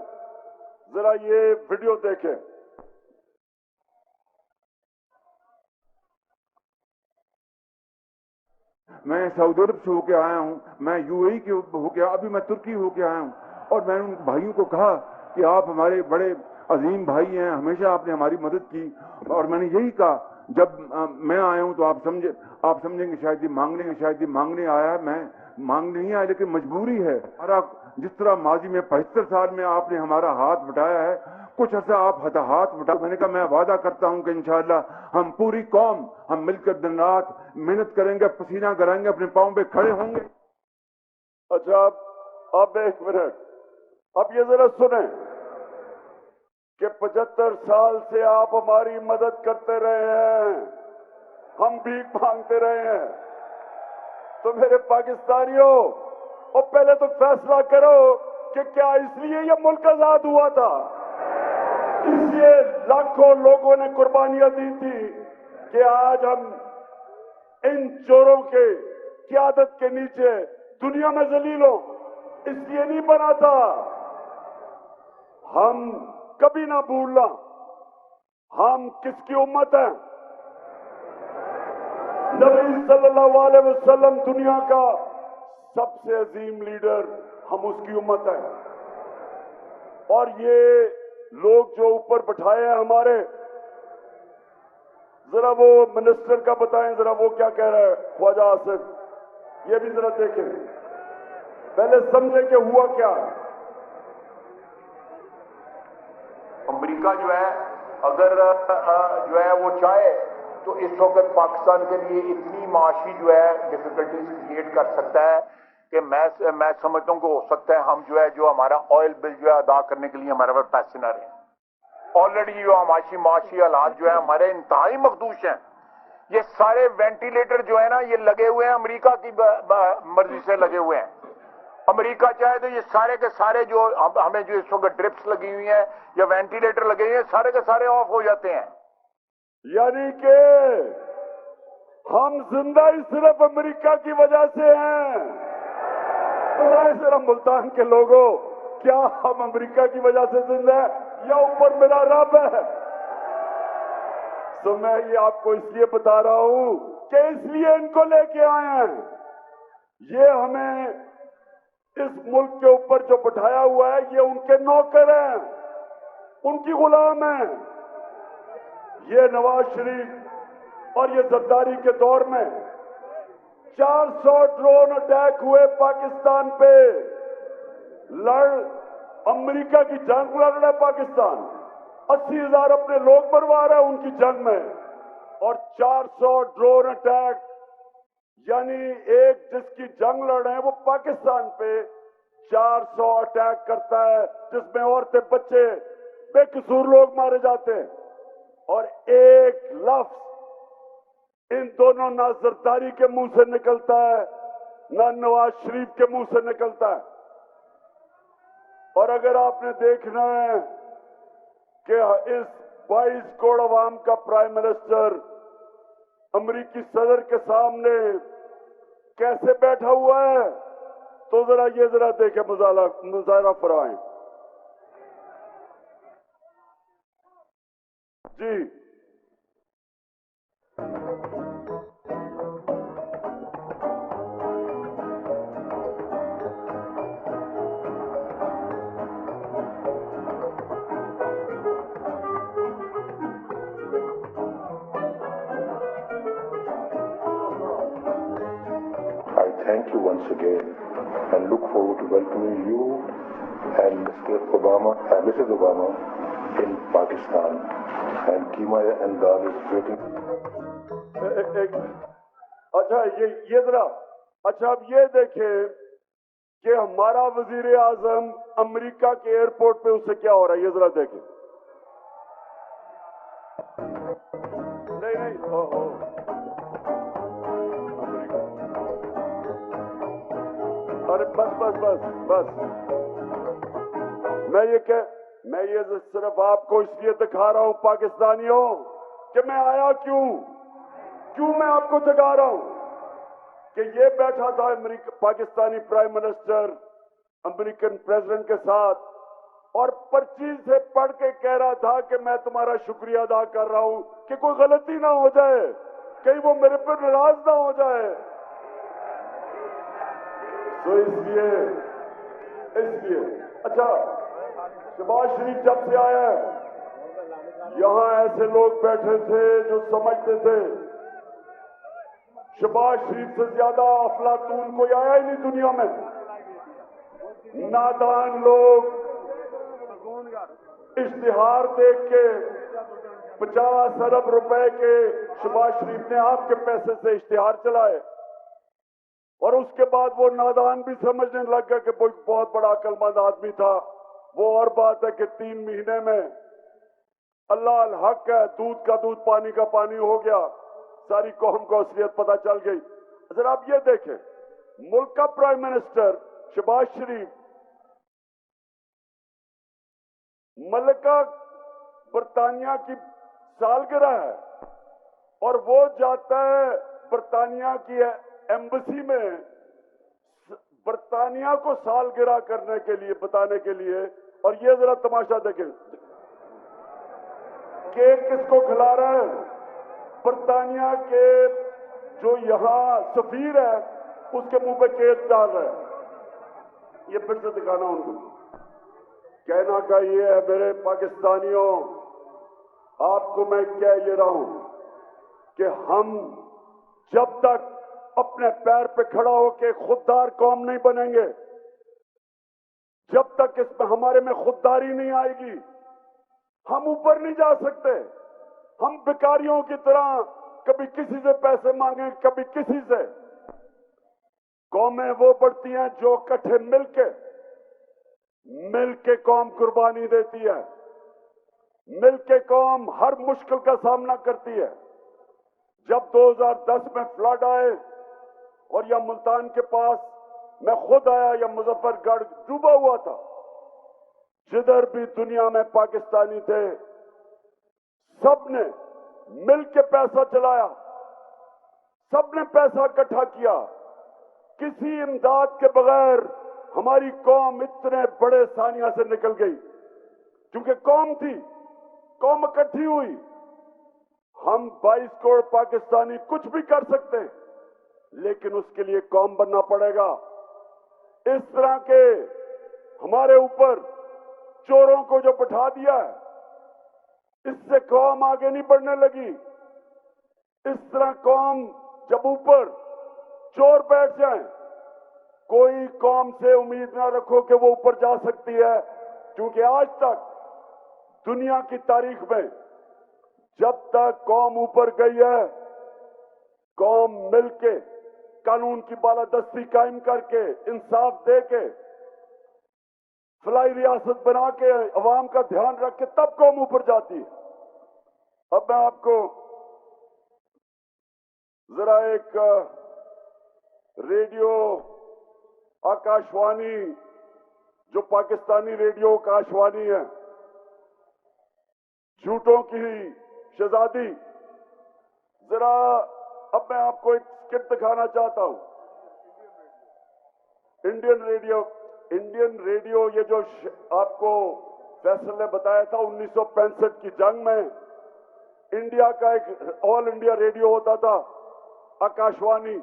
ذرا یہ ویڈیو دیکھیں. میں سعودی عرب سے ہو کے آیا ہوں، میں یو اے ای کے ہو کے، ابھی میں ترکی ہو کے آیا ہوں. اور میں نے ان بھائیوں کو کہا کہ آپ ہمارے بڑے عظیم بھائی ہیں، ہمیشہ آپ نے ہماری مدد کی. اور میں نے یہی کہا جب میں آیا ہوں تو آپ سمجھیں گے شاید یہ مانگنے آیا ہے. میں مانگنے نہیں آیا، لیکن مجبوری ہے. ہمارا جس طرح ماضی میں 75 سال میں آپ نے ہمارا ہاتھ بٹایا ہے، کچھ عرصہ آپ ہاتھ بٹا. میں نے کہا میں وعدہ کرتا ہوں کہ انشاءاللہ ہم پوری قوم ہم مل کر دن رات محنت کریں گے، پسینہ کریں گے، اپنے پاؤں پہ کھڑے ہوں گے. اچھا اب ایک منٹ، اب یہ ذرا سنیں کہ 75 سال سے آپ ہماری مدد کرتے رہے ہیں، ہم بھیک مانگتے رہے ہیں. تو میرے پاکستانیوں، اور پہلے تو فیصلہ کرو کہ کیا اس لیے یہ ملک آزاد ہوا تھا؟ اس لیے लाखों लोगों ने कुर्बानियां दी थी कि आज हम इन चोरों के क़यादत के नीचे दुनिया में जलील हो। इसलिए नहीं बना था। हम कभी ना भूलना हम किसकी उम्मत हैं। नबी सल्लल्लाहु अलैहि वसल्लम दुनिया का सबसे अजीम लीडर, हम उसकी उम्मत है। और ये लोग जो ऊपर बैठाए हैं हमारे, जरा वो मिनिस्टर का बताएं, जरा वो क्या कह रहा है ख्वाजा आसिफ, ये भी जरा देखें, पहले समझे कि हुआ क्या। अमेरिका जो है अगर जो है वो चाहे तो इस वक्त पाकिस्तान के लिए इतनी माशी जो है डिफिकल्टीज क्रिएट कर सकता है कि मैं समझता हूँ कि हो सकता है हम जो हमारा ऑयल बिल जो है अदा करने के लिए हमारे पास पैसे ना रहे। ऑलरेडी जो माशी हालात जो है हमारे इंतहाई मखदूश हैं। ये सारे वेंटिलेटर जो है ना ये लगे हुए हैं, अमेरिका की मर्जी से लगे हुए हैं। अमेरिका चाहे तो ये सारे के सारे जो हमें जो इस वक्त ड्रिप्स लगी हुई हैं या वेंटिलेटर लगे हुए हैं सारे के सारे ऑफ हो जाते हैं। यानी कि हम जिंदा ही सिर्फ अमेरिका की वजह से हैं। सिर्फ मुल्तान के लोगों, क्या हम अमेरिका की वजह से जिंदा हैं या ऊपर मेरा रब है? तो मैं ये आपको इसलिए बता रहा हूं कि इसलिए इनको लेके आए हैं। ये हमें इस मुल्क के ऊपर जो बिठाया हुआ है ये उनके नौकर हैं, उनकी गुलाम हैं। ये नवाज शरीफ और ये जरदारी के दौर में 400 ड्रोन अटैक हुए पाकिस्तान पे। अमेरिका की जंग लड़ रहा है पाकिस्तान, 80,000 अपने लोग मरवा रहा है उनकी जंग में, और 400 ड्रोन अटैक, यानी एक जिसकी जंग लड़ रहे हैं वो पाकिस्तान पे 400 अटैक करता है, जिसमें औरतें बच्चे बेकसूर लोग मारे जाते हैं। और एक लफ्ज इन दोनों ना जरदारी के मुंह से निकलता है ना नवाज शरीफ के मुंह से निकलता है। और अगर आपने देखना है कि इस 22 करोड़ अवाम का प्राइम मिनिस्टर अमेरिकी सदर के सामने कैसे बैठा हुआ है, तो जरा देखें, मुजाहरा फरमाएं जी। I thank you once again and look forward to welcoming you and Mrs. Obama in Pakistan. And Keema and Dal is waiting. अच्छा ये जरा, अच्छा अब ये देखें कि हमारा वजीर आजम अमेरिका के एयरपोर्ट पे उससे क्या हो रहा है, ये जरा देखें। नहीं ओहो, अरे बस मैं ये सिर्फ आपको इसलिए दिखा रहा हूं पाकिस्तानियों कि मैं आया क्यों मैं आपको दिखा रहा हूं कि ये बैठा था Pakistani prime minister American president के साथ और पर्ची से पढ़ के कह रहा था कि मैं तुम्हारा शुक्रिया अदा कर रहा हूं कि कोई गलती ना हो जाए, कहीं वो मेरे पर नाराज ना हो जाए। तो इसलिए अच्छा, शहबाज शरीफ जब से आया है, यहां ऐसे लोग बैठे थे जो समझते थे शहबाज शरीफ से ज्यादा अफलातून कोई आया ही नहीं दुनिया में। नादान लोग इश्तिहार देख के 50 अरब रुपए के शहबाज शरीफ ने आपके पैसे से इश्तिहार चलाए, और उसके बाद वो नादान भी समझने लग गया कि बहुत बड़ा अक्लमंद आदमी था। वो और बात है कि 3 महीने में अल्लाह अल हक है, दूध का दूध पानी का पानी हो गया, सारी कौम को असलियत पता चल गई। जरा आप ये देखें, मुल्क का प्राइम मिनिस्टर शहबाज शरीफ मलिका برطانیہ کی سالگرہ ہے اور وہ جاتا ہے برطانیہ کی ایمبسی میں برطانیہ کو سالگرہ کرنے کے لیے بتانے کے لیے، اور یہ ذرا تماشا دیکھیں، کیک کس کو کھلا رہا ہے؟ برطانیہ کے جو یہاں سفیر ہے اس کے منہ پہ کیک ڈال رہا ہے۔ یہ پھر سے دکھانا ان کو، کہنا کا یہ ہے میرے پاکستانیوں، آپ کو میں کہہ یہ رہا ہوں کہ ہم جب تک اپنے پیر پہ کھڑا ہو کے خوددار قوم نہیں بنیں گے، جب تک اس میں ہمارے میں خودداری نہیں آئے گی، ہم اوپر نہیں جا سکتے۔ ہم بیکاریوں کی طرح کبھی کسی سے پیسے مانگیں، کبھی کسی سے۔ قومیں وہ بڑھتی ہیں جو اکٹھے مل کے قوم قربانی دیتی ہے، مل کے قوم ہر مشکل کا سامنا کرتی ہے۔ جب 2010 میں فلڈ آئے اور یا ملتان کے پاس میں خود آیا، یا مظفر گڑھ ڈوبا ہوا تھا، جدھر بھی دنیا میں پاکستانی تھے سب نے مل کے پیسہ چلایا، سب نے پیسہ اکٹھا کیا۔ کسی امداد کے بغیر ہماری قوم اتنے بڑے ثانیہ سے نکل گئی، کیونکہ قوم تھی، قوم اکٹھی ہوئی۔ ہم 22 کروڑ پاکستانی کچھ بھی کر سکتے ہیں، لیکن اس کے لیے قوم بننا پڑے گا۔ اس طرح کے ہمارے اوپر چوروں کو جو بٹھا دیا ہے، اس سے قوم آگے نہیں بڑھنے لگی۔ اس طرح قوم جب اوپر چور بیٹھ جائیں، کوئی قوم سے امید نہ رکھو کہ وہ اوپر جا سکتی ہے، کیونکہ آج تک دنیا کی تاریخ میں جب تک قوم اوپر گئی ہے، قوم مل کے قانون کی بالادستی قائم کر کے انصاف دے کے فلاحی ریاست بنا کے عوام کا دھیان رکھ کے تب قوم اوپر جاتی ہے۔ اب میں آپ کو ذرا ایک ریڈیو آکاشوانی، جو پاکستانی ریڈیو آکاشوانی ہے، جھوٹوں کی شہزادی، ذرا اب میں آپ کو ایک اسکٹ دکھانا چاہتا ہوں۔ انڈین ریڈیو یہ جو آپ کو فیصل نے بتایا تھا 1965 کی جنگ میں انڈیا کا ایک آل انڈیا ریڈیو ہوتا تھا آکاشوانی،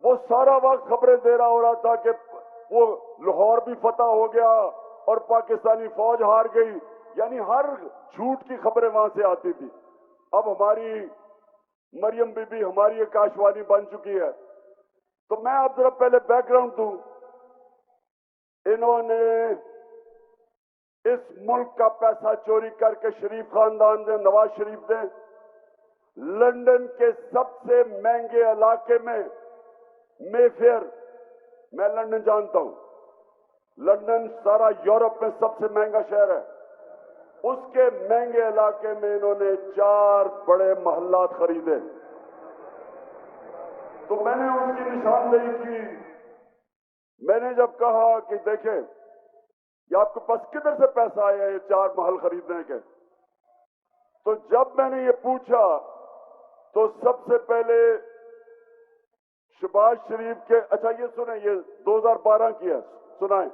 وہ سارا وقت خبریں دے رہا ہو رہا تھا کہ وہ لاہور بھی فتح ہو گیا اور پاکستانی فوج ہار گئی، یعنی ہر جھوٹ کی خبریں وہاں سے آتی تھی۔ اب ہماری مریم بی بی ہماری آکاشوانی بن چکی ہے۔ تو میں اب ذرا پہلے بیک گراؤنڈ دوں۔ انہوں نے اس ملک کا پیسہ چوری کر کے شریف خاندان نے، نواز شریف نے، لندن کے سب سے مہنگے علاقے میں مے فیئر، میں لندن جانتا ہوں، لندن سارا یورپ میں سب سے مہنگا شہر ہے، اس کے مہنگے علاقے میں انہوں نے 4 بڑے محلات خریدے۔ تو میں نے ان کی نشاندہی کی۔ میں نے جب کہا کہ دیکھیں یہ آپ کے پاس کدھر سے پیسہ آیا یہ 4 محل خریدنے کے، تو جب میں نے یہ پوچھا تو سب سے پہلے شہباز شریف کے، اچھا یہ سنیں، یہ 2012 کی ہے، سنائیں۔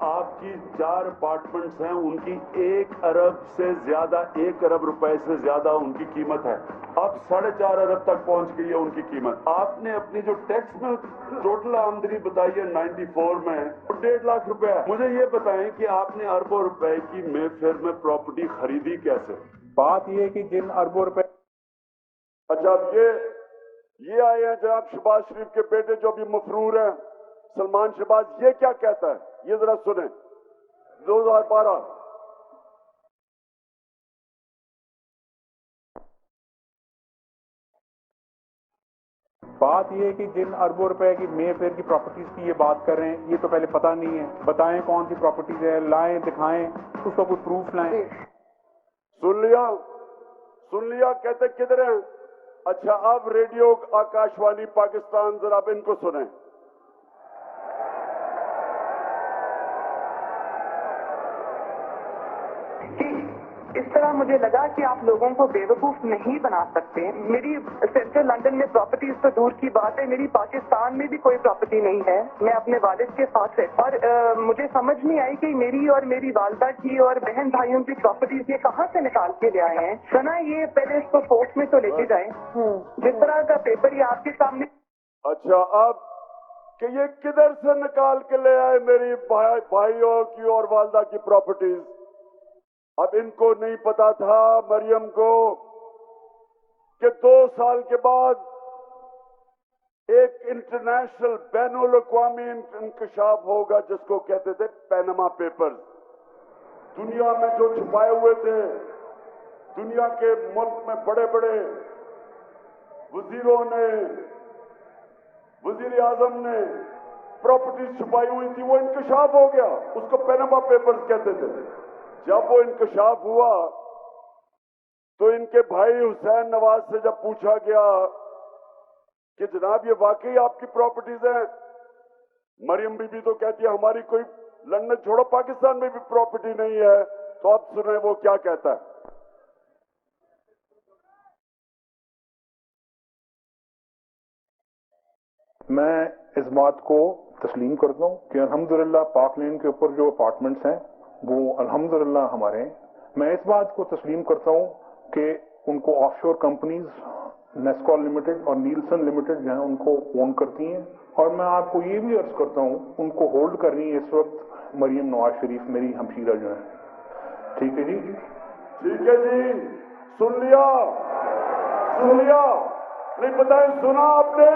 آپ کی 4 اپارٹمنٹس ہیں، ان کی 1 ارب سے زیادہ، 1 ارب روپے سے زیادہ ان کی قیمت ہے۔ اب 4.5 ارب تک پہنچ گئی ہے ان کی قیمت۔ آپ نے اپنی جو ٹیکس میں ٹوٹل آمدنی بتائی ہے 94 میں 1.5 لاکھ روپے ہے۔ مجھے یہ بتائیں کہ آپ نے اربوں روپے کی مے فیئر میں پراپرٹی خریدی کیسے؟ بات یہ ہے کہ جن اربوں روپے، اچھا اب یہ آئے ہیں جناب شہباز شریف کے بیٹے جو بھی مفرور ہیں، سلمان شہباز، یہ کیا کہتا ہے، یہ ذرا سنیں۔ 2012 بات یہ ہے کہ جن اربوں روپے کی مے فیئر کی پراپرٹیز کی یہ بات کر رہے ہیں، یہ تو پہلے پتہ نہیں ہے، بتائیں کون سی پراپرٹیز ہے، لائیں، دکھائیں، اس کا کوئی پروف لائیں۔ سن لیا کہتے کدھر ہیں؟ اچھا اب ریڈیو آکاشوانی پاکستان، ذرا اب ان کو سنیں۔ इस तरह मुझे लगा कि आप लोगों को बेवकूफ नहीं बना सकते। मेरी सेंट्रल लंदन में प्रॉपर्टीज तो दूर की बात है, मेरी पाकिस्तान में भी कोई प्रॉपर्टी नहीं है। मैं अपने वालिद के साथ है और मुझे समझ नहीं आई कि मेरी और मेरी वालदा की और बहन भाइयों की प्रॉपर्टीज ये कहाँ से निकाल के ले आए हैं। सना ये पहले इसको कोर्ट में तो लेके जाए, जिस तरह का पेपर ये आपके सामने। अच्छा, अब कि ये किधर से निकाल के ले आए मेरी भाइयों की और वालदा की प्रॉपर्टीज। अब इनको नहीं पता था मरियम को कि 2 साल के बाद एक इंटरनेशनल बैनुल अक़वामी इंकशाफ होगा जिसको कहते थे पैनामा पेपर्स। दुनिया में जो छुपाए हुए थे, दुनिया के मुल्क में बड़े बड़े वजीरों ने, वजीर आजम ने प्रॉपर्टीज छुपाई हुई थी, वो इंकशाफ हो गया। उसको पैनामा पेपर्स कहते थे। जब वो इंकशाफ हुआ तो इनके भाई हुसैन नवाज से जब पूछा गया कि जनाब ये वाकई आपकी प्रॉपर्टीज हैं, मरियम बीबी तो कहती है हमारी कोई लंदन छोड़ो पाकिस्तान में भी प्रॉपर्टी नहीं है। तो आप सुने वो क्या कहता है। मैं इस बात को तस्लीम करता हूँ कि अल्हम्दुलिल्लाह पाक लेन के ऊपर जो अपार्टमेंट्स हैं वो अल्हम्दुलिल्लाह हमारे हैं। मैं इस बात को तस्लीम करता हूँ कि उनको ऑफशोर कंपनीज नेस्कॉल लिमिटेड और नीलसन लिमिटेड जो है उनको ओन करती हैं। और मैं आपको ये भी अर्ज करता हूँ उनको होल्ड कर रही है इस वक्त मरियम नवाज शरीफ, मेरी हमशीरा जो है। ठीक है जी, ठीक है जी, सुन लिया, सुन लिया। नहीं बताए, सुना आपने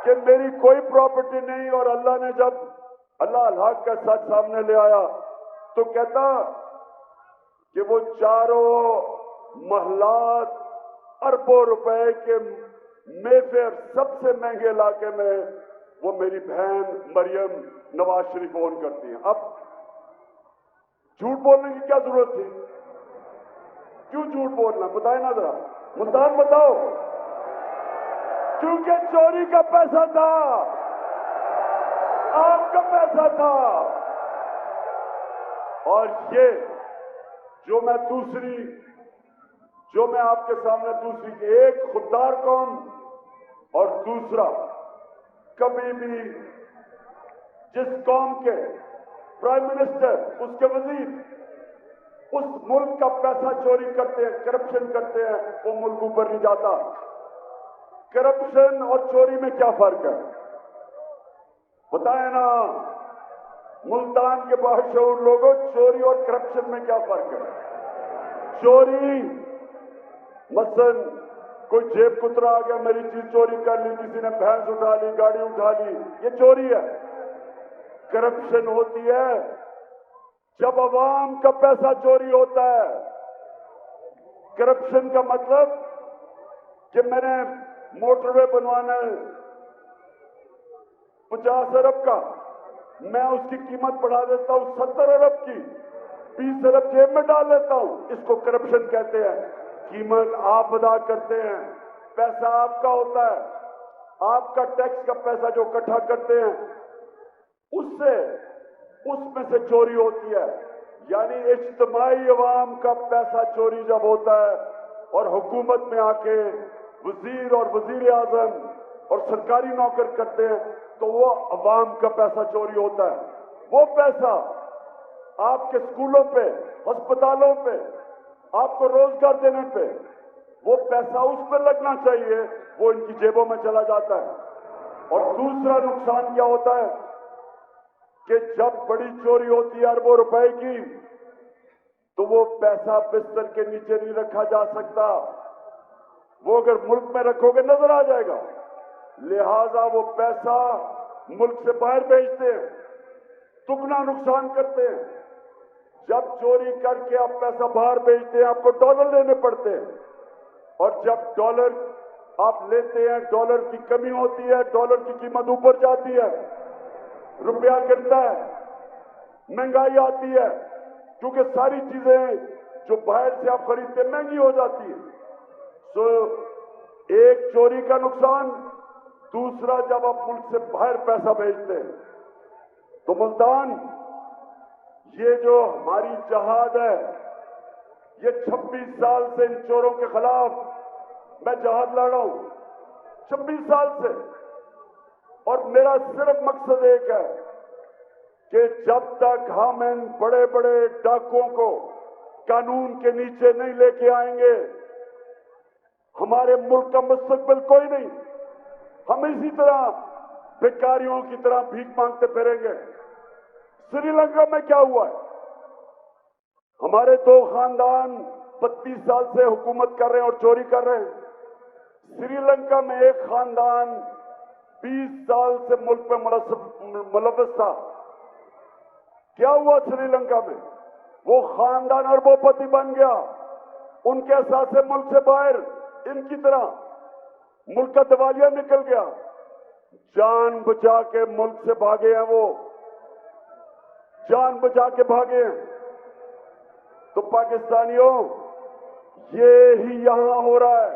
कि मेरी कोई प्रॉपर्टी नहीं। और अल्लाह ने जब अल्लाह अल्लाह का सच सामने ले आया तो कहता कि वो चारों महलात अरबों रुपए के मेफेयर सबसे महंगे इलाके में वो मेरी बहन मरियम नवाज शरीफ ओन करती हैं। अब झूठ बोलने की क्या जरूरत थी? क्यों झूठ बोलना? बताए ना जरा, मुद्दान बताओ। क्योंकि चोरी का पैसा था, आपका पैसा था। और ये जो मैं आपके सामने दूसरी, एक खुददार कौम और दूसरा कभी भी जिस कौम के प्राइम मिनिस्टर, उसके वजीर उस मुल्क का पैसा चोरी करते हैं, करप्शन करते हैं, वो मुल्क ऊपर नहीं जाता। करप्शन और चोरी में क्या फर्क है? बताए ना मुल्तान के बाशऊर लोगों, चोरी और करप्शन में क्या फर्क है? चोरी मसलन कोई जेब कुतरा आ गया, मेरी चीज चोरी कर ली, किसी ने भैंस उठा ली, गाड़ी उठा ली, ये चोरी है। करप्शन होती है जब अवाम का पैसा चोरी होता है। करप्शन का मतलब कि मैंने मोटरवे बनवाना है 50 अरब का, मैं उसकी कीमत बढ़ा देता हूं 70 अरब की, 20 अरब जेब में डाल लेता हूं। इसको करप्शन कहते हैं। कीमत आप अदा करते हैं, पैसा आपका होता है, आपका टैक्स का पैसा जो इकट्ठा करते हैं उसमें से चोरी होती है। यानी इज्तिमाई अवाम का पैसा चोरी जब होता है और हुकूमत में आके वजीर और वजीर आजम और सरकारी नौकर करते हैं तो वो अवाम का पैसा चोरी होता है। वो पैसा आपके स्कूलों पे, अस्पतालों पे, आपको रोजगार देने पे, वो पैसा उस पर लगना चाहिए, वो इनकी जेबों में चला जाता है। और दूसरा नुकसान क्या होता है कि जब बड़ी चोरी होती है अरबों रुपए की, तो वो पैसा बिस्तर के नीचे नहीं रखा जा सकता, वो अगर मुल्क में रखोगे नजर आ जाएगा। लिहाजा वो पैसा मुल्क से बाहर भेजते हैं, दुगना नुकसान करते हैं। जब चोरी करके आप पैसा बाहर भेजते हैं, आपको डॉलर लेने पड़ते हैं, और जब डॉलर आप लेते हैं, डॉलर की कमी होती है, डॉलर की कीमत ऊपर जाती है, रुपया गिरता है, महंगाई आती है, क्योंकि सारी चीजें जो बाहर से आप खरीदते महंगी हो जाती है। सो एक चोरी का नुकसान, दूसरा जब आप मुल्क से बाहर पैसा भेजते हैं। तो मुल्तान ये जो हमारी जहाद है, ये 26 साल से इन चोरों के खिलाफ मैं जहाद लड़ रहा हूं, 26 साल से। और मेरा सिर्फ मकसद एक है कि जब तक हम इन बड़े बड़े डाकुओं को कानून के नीचे नहीं लेके आएंगे, हमारे मुल्क का मुस्तकबिल कोई नहीं। हम इसी तरह भिखारियों की तरह भीख मांगते फिरेंगे। श्रीलंका में क्या हुआ है? हमारे दो खानदान 32 साल से हुकूमत कर रहे हैं और चोरी कर रहे हैं। श्रीलंका में एक खानदान 20 साल से मुल्क में मुलव्वस था। क्या हुआ श्रीलंका में? वो खानदान अरबोपति बन गया। उनके एहसास से मुल्क से बाहर इनकी तरह मुल्क का दिवालिया निकल गया। जान बचा के मुल्क से भागे हैं, वो जान बचा के भागे हैं। तो पाकिस्तानियों, ये ही यहां हो रहा है।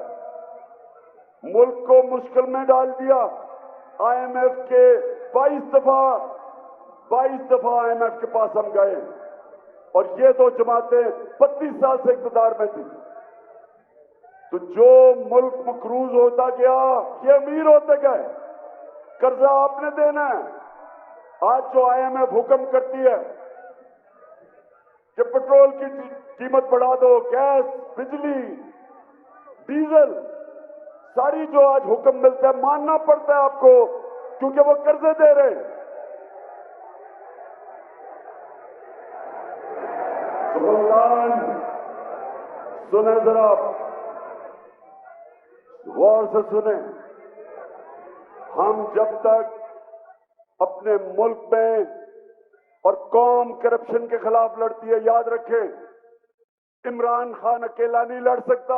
मुल्क को मुश्किल में डाल दिया। आईएमएफ के 22 दफा आईएमएफ के पास हम गए, और ये दो जमातें 32 साल से इक़्तिदार में थी। तो जो मुल्क मकरूज होता गया, ये अमीर होते गए। कर्जा आपने देना है। आज जो आईएमएफ हुक्म करती है कि पेट्रोल की कीमत बढ़ा दो, गैस, बिजली, डीजल, सारी जो आज हुक्म मिलता है मानना पड़ता है आपको, क्योंकि वो कर्जे दे रहे हैं। सुल्तान, सुने जरा, गौर से सुने। हम जब तक अपने मुल्क में और कौम करप्शन के खिलाफ लड़ती है, याद रखें, इमरान खान अकेला नहीं लड़ सकता।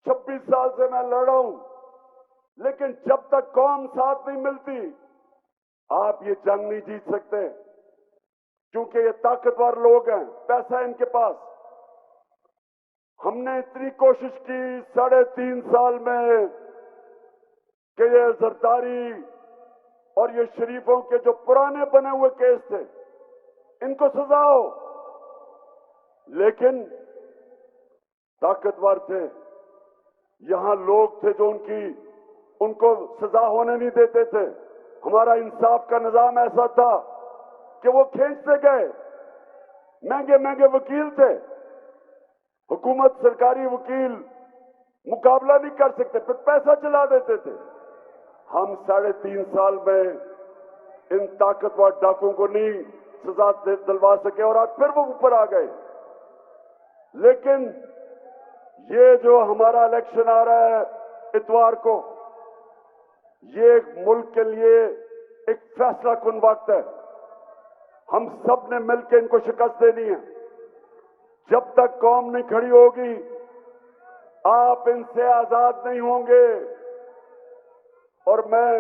26 साल से मैं लड़ रहा हूं, लेकिन जब तक कौम साथ नहीं मिलती, आप ये जंग नहीं जीत सकते, क्योंकि ये ताकतवर लोग हैं, पैसा है इनके पास। हमने इतनी कोशिश की 3.5 साल में कि ये जरदारी और ये शरीफों के जो पुराने बने हुए केस थे, इनको सजा हो, लेकिन ताकतवर थे। यहां लोग थे जो उनको सजा होने नहीं देते थे। हमारा इंसाफ का निजाम ऐसा था कि वो खींचते गए। महंगे महंगे वकील थे, हुकूमत सरकारी वकील मुकाबला नहीं कर सकते, फिर पैसा चला देते थे। हम 3.5 साल में इन ताकतवर डाकुओं को नहीं सजा दिलवा सके, और आज फिर वो ऊपर आ गए। लेकिन ये जो हमारा इलेक्शन आ रहा है इतवार को, ये मुल्क के लिए एक फैसला कुन वक्त है। हम सब ने मिलकर इनको शिकस्त देनी है। जब तक कौम नहीं खड़ी होगी, आप इनसे आजाद नहीं होंगे। और मैं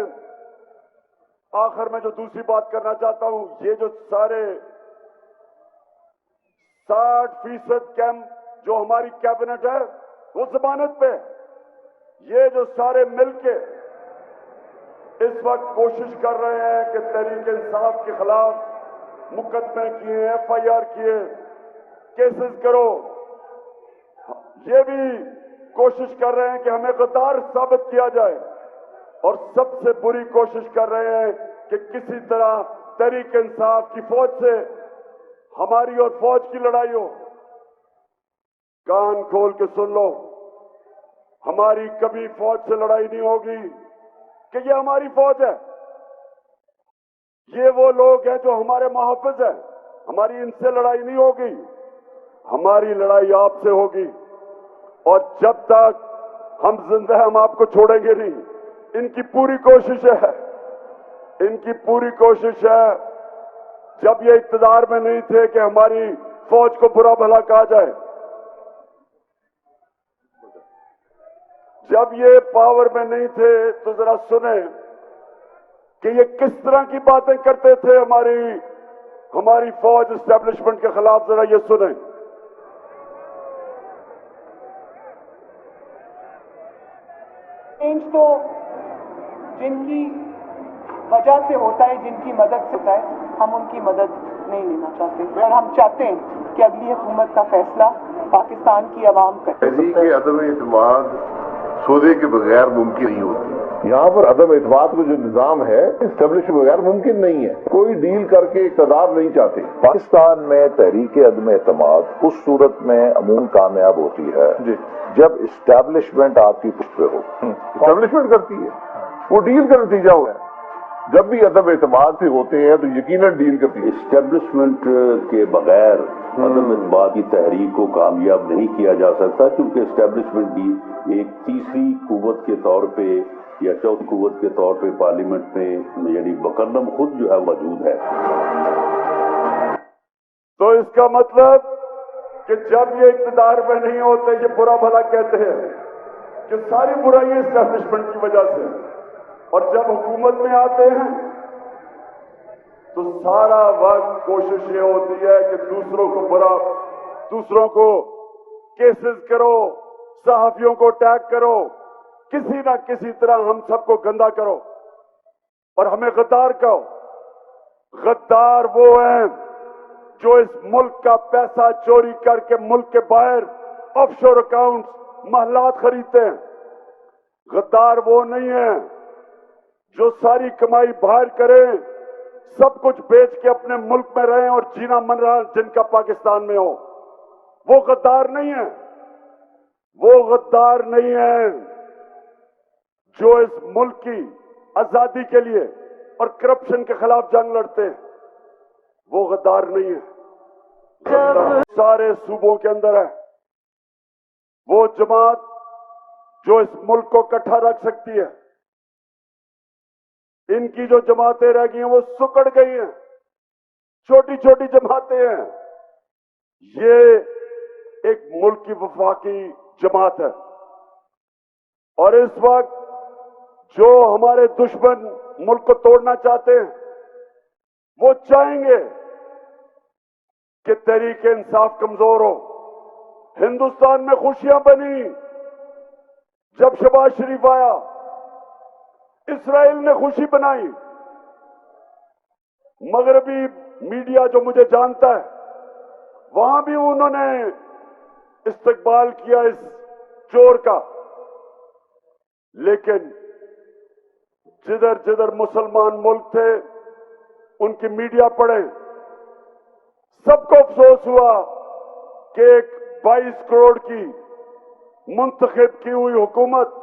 आखिर में जो दूसरी बात करना चाहता हूं, ये जो सारे 60% कैंप जो हमारी कैबिनेट है वो जमानत पे, ये जो सारे मिलके इस वक्त कोशिश कर रहे हैं कि तहरीक इंसाफ के खिलाफ मुकदमे किए, FIR किए, केसेस करो, ये भी कोशिश कर रहे हैं कि हमें गद्दार साबित किया जाए। और सबसे बुरी कोशिश कर रहे हैं कि किसी तरह तहरीक इंसाफ की फौज से हमारी और फौज की लड़ाई हो। कान खोल के सुन लो, हमारी कभी फौज से लड़ाई नहीं होगी, कि ये हमारी फौज है। ये वो लोग हैं जो हमारे मुहाफिज हैं, हमारी इनसे लड़ाई नहीं होगी, हमारी लड़ाई आपसे होगी। और जब तक हम जिंदा हैं, हम आपको छोड़ेंगे नहीं। इनकी पूरी कोशिश है, इनकी पूरी कोशिश है, जब ये इक़्तिदार में नहीं थे, कि हमारी फौज को बुरा भला कहा जाए। जब ये पावर में नहीं थे तो जरा सुने कि ये किस तरह की बातें करते थे हमारी फौज एस्टेब्लिशमेंट के खिलाफ। जरा ये सुने। चेंज तो जिनकी वजह से होता है, जिनकी मदद से होता है, हम उनकी मदद نہیں لینا چاہتے اور ہم چاہتے ہیں کہ اگلی حکومت کا فیصلہ پاکستان کی عوام کرے. جی کہ عدم اعتماد سودے کے بغیر ممکن نہیں ہوتی. یہاں پر عدم اعتماد کا جو نظام ہے اسٹیبلش کے بغیر ممکن نہیں ہے. کوئی ڈیل کر کے اقتدار نہیں چاہتے. پاکستان میں تحریک عدم اعتماد اس صورت میں عموم کامیاب ہوتی ہے جب اسٹیبلشمنٹ آپ کی پشت پہ ہو. اسٹیبلشمنٹ کرتی ہے, وہ ڈیل کا نتیجہ ہوا ہے. جب بھی عدم اعتماد سے ہوتے ہیں تو یقیناً ڈیل کرتی ہے. اسٹیبلشمنٹ کے بغیر عدم اعتماد کی تحریک کو کامیاب نہیں کیا جا سکتا, کیونکہ اسٹیبلشمنٹ بھی ایک تیسری قوت کے طور پہ یا چوتھی قوت کے طور پہ پارلیمنٹ میں یعنی مقدم خود جو ہے موجود ہے. تو اس کا مطلب کہ جب یہ اقتدار میں نہیں ہوتے یہ برا بھلا کہتے ہیں کہ ساری برائی اسٹیبلشمنٹ کی وجہ سے, اور جب حکومت میں آتے ہیں تو سارا وقت کوشش یہ ہوتی ہے کہ دوسروں کو کیسز کرو, صحافیوں کو اٹیک کرو, کسی نہ کسی طرح ہم سب کو گندا کرو اور ہمیں غدار کہو. غدار وہ ہیں جو اس ملک کا پیسہ چوری کر کے ملک کے باہر آف شور اکاؤنٹس محلات خریدتے ہیں. غدار وہ نہیں ہیں جو ساری کمائی باہر کریں, سب کچھ بیچ کے اپنے ملک میں رہیں اور جینا من رہا جن کا پاکستان میں ہو. وہ غدار نہیں ہے. وہ غدار نہیں ہے جو اس ملک کی آزادی کے لیے اور کرپشن کے خلاف جنگ لڑتے ہیں. وہ غدار نہیں ہے. سارے صوبوں کے اندر ہے وہ جماعت جو اس ملک کو اکٹھا رکھ سکتی ہے. ان کی جو جماعتیں رہ گئی ہیں وہ سکڑ گئی ہیں, چھوٹی چھوٹی جماعتیں ہیں. یہ ایک ملک کی وفاقی جماعت ہے, اور اس وقت جو ہمارے دشمن ملک کو توڑنا چاہتے ہیں وہ چاہیں گے کہ تحریک انصاف کمزور ہو. ہندوستان میں خوشیاں بنی جب شہباز شریف آیا, اسرائیل نے خوشی بنائی. مغربی میڈیا جو مجھے جانتا ہے وہاں بھی انہوں نے استقبال کیا اس چور کا. لیکن جدھر جدھر مسلمان ملک تھے ان کی میڈیا پڑھے, سب کو افسوس ہوا کہ ایک 22 کروڑ کی منتخب کی ہوئی حکومت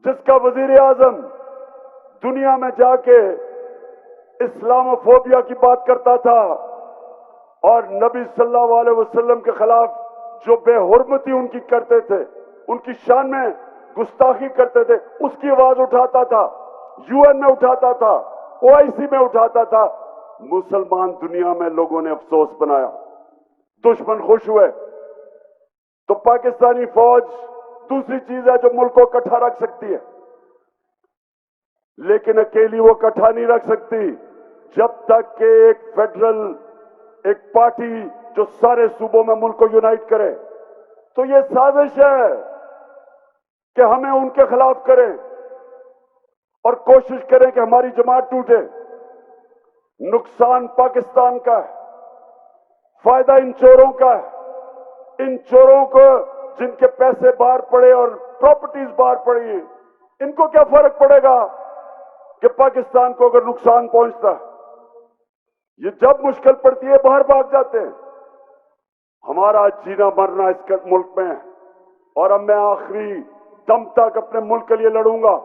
جس کا وزیر اعظم دنیا میں جا کے اسلام فوبیا کی بات کرتا تھا اور نبی صلی اللہ علیہ وسلم کے خلاف جو بے حرمتی ان کی کرتے تھے, ان کی شان میں گستاخی کرتے تھے, اس کی آواز اٹھاتا تھا, UN میں اٹھاتا تھا, OIC میں اٹھاتا تھا. مسلمان دنیا میں لوگوں نے افسوس بنایا, دشمن خوش ہوئے. تو پاکستانی فوج دوسری چیز ہے جو ملک کو اکٹھا رکھ سکتی ہے, لیکن اکیلی وہ اکٹھا نہیں رکھ سکتی جب تک کہ ایک فیڈرل ایک پارٹی جو سارے صوبوں میں ملک کو یونائٹ کرے. تو یہ سازش ہے کہ ہمیں ان کے خلاف کریں اور کوشش کریں کہ ہماری جماعت ٹوٹے. نقصان پاکستان کا ہے, فائدہ ان چوروں کا ہے. ان چوروں کو جن کے پیسے باہر پڑے اور پراپرٹیز باہر پڑی ہیں, ان کو کیا فرق پڑے گا کہ پاکستان کو اگر نقصان پہنچتا ہے؟ یہ جب مشکل پڑتی ہے باہر بھاگ جاتے ہیں. ہمارا جینا مرنا اس ملک میں ہے, اور اب میں آخری دم تک اپنے ملک کے لیے لڑوں گا.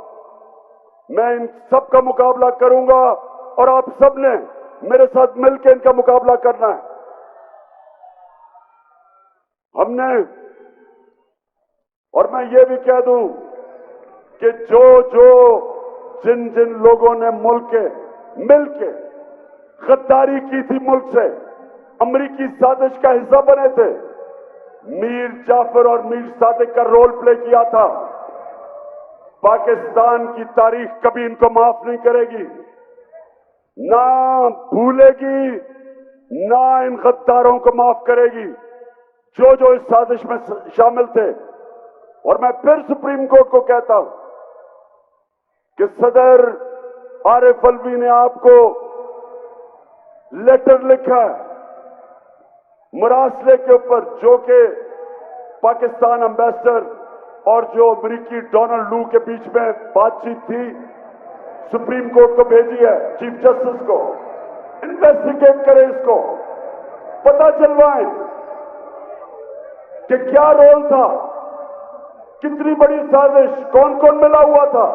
میں ان سب کا مقابلہ کروں گا اور آپ سب نے میرے ساتھ مل کے ان کا مقابلہ کرنا ہے. ہم نے, اور میں یہ بھی کہہ دوں کہ جن لوگوں نے ملک کے مل کے غداری کی تھی ملک سے, امریکی سازش کا حصہ بنے تھے, میر جعفر اور میر صادق کا رول پلے کیا تھا, پاکستان کی تاریخ کبھی ان کو معاف نہیں کرے گی, نہ بھولے گی, نہ ان غداروں کو معاف کرے گی جو اس سازش میں شامل تھے. اور میں پھر سپریم کورٹ کو کہتا ہوں کہ صدر عارف الوی نے آپ کو लेटर लिखा है मरासले के ऊपर, जो कि पाकिस्तान एम्बेसडर और जो अमेरिकी डोनाल्ड लू के बीच में बातचीत थी, सुप्रीम कोर्ट को भेजी है, चीफ जस्टिस को। इन्वेस्टिगेट करें इसको, पता चलवाएं कि क्या रोल था, कितनी बड़ी साजिश, कौन कौन मिला हुआ था।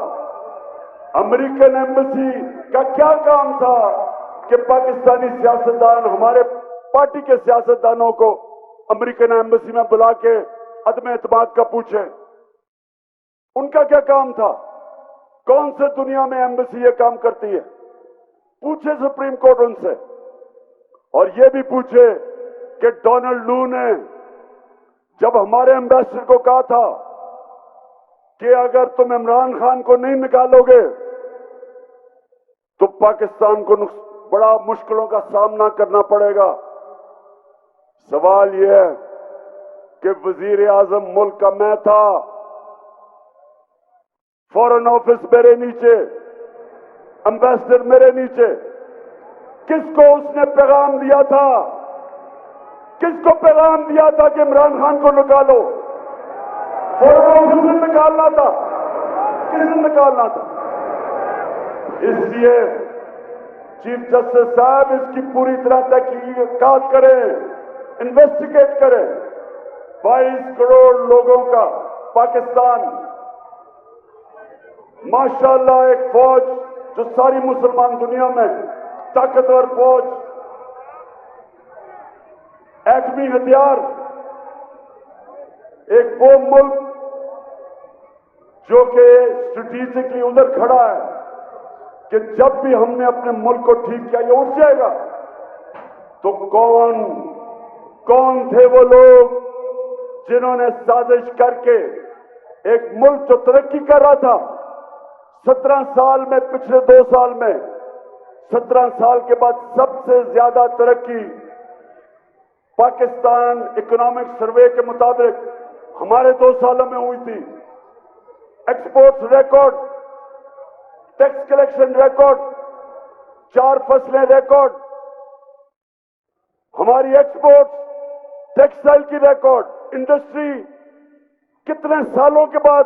अमेरिकन एम्बेसी का क्या काम था कि पाकिस्तानी सियासतदान, हमारे पार्टी के सियासतदानों को अमेरिकन एम्बेसी में बुला के अदम एतमाद का पूछे? उनका क्या काम था? कौन से दुनिया में एम्बेसी ये काम करती है? पूछे सुप्रीम कोर्ट उनसे। और ये भी पूछे कि डोनाल्ड लू ने जब हमारे एम्बेसडर को कहा था कि अगर तुम इमरान खान को नहीं निकालोगे तो पाकिस्तान को बड़ा मुश्किलों का सामना करना पड़ेगा। सवाल यह है कि वजीर आजम मुल्क का मैं था, फॉरेन ऑफिस मेरे नीचे, एम्बेसडर मेरे नीचे, किसको उसने पैगाम दिया था? किसको पैगाम दिया था कि इमरान खान को निकालो? फॉरेन ऑफिस ने निकालना था, किसने निकालना था? इसलिए चीफ जस्टिस साहब इसकी पूरी तरह तहकीकात करें, इन्वेस्टिगेट करें। 22 करोड़ लोगों का पाकिस्तान, माशाअल्लाह एक फौज जो सारी मुसलमान दुनिया में ताकतवर फौज, एटमी हथियार, एक वो मुल्क जो कि स्ट्रेटेजिकली उधर खड़ा है कि जब भी हमने अपने मुल्क को ठीक किया ये उठ जाएगा। तो कौन थे वो लोग जिन्होंने साजिश करके एक मुल्क जो तरक्की कर रहा था 17 साल में, पिछले 2 साल में 17 साल के बाद सबसे ज्यादा तरक्की पाकिस्तान इकोनॉमिक सर्वे के मुताबिक हमारे 2 सालों में हुई थी। Exports record, tax collection record, 4 फसलें रिकॉर्ड, हमारी एक्सपोर्ट्स, टेक्सटाइल की रिकॉर्ड, इंडस्ट्री कितने सालों के बाद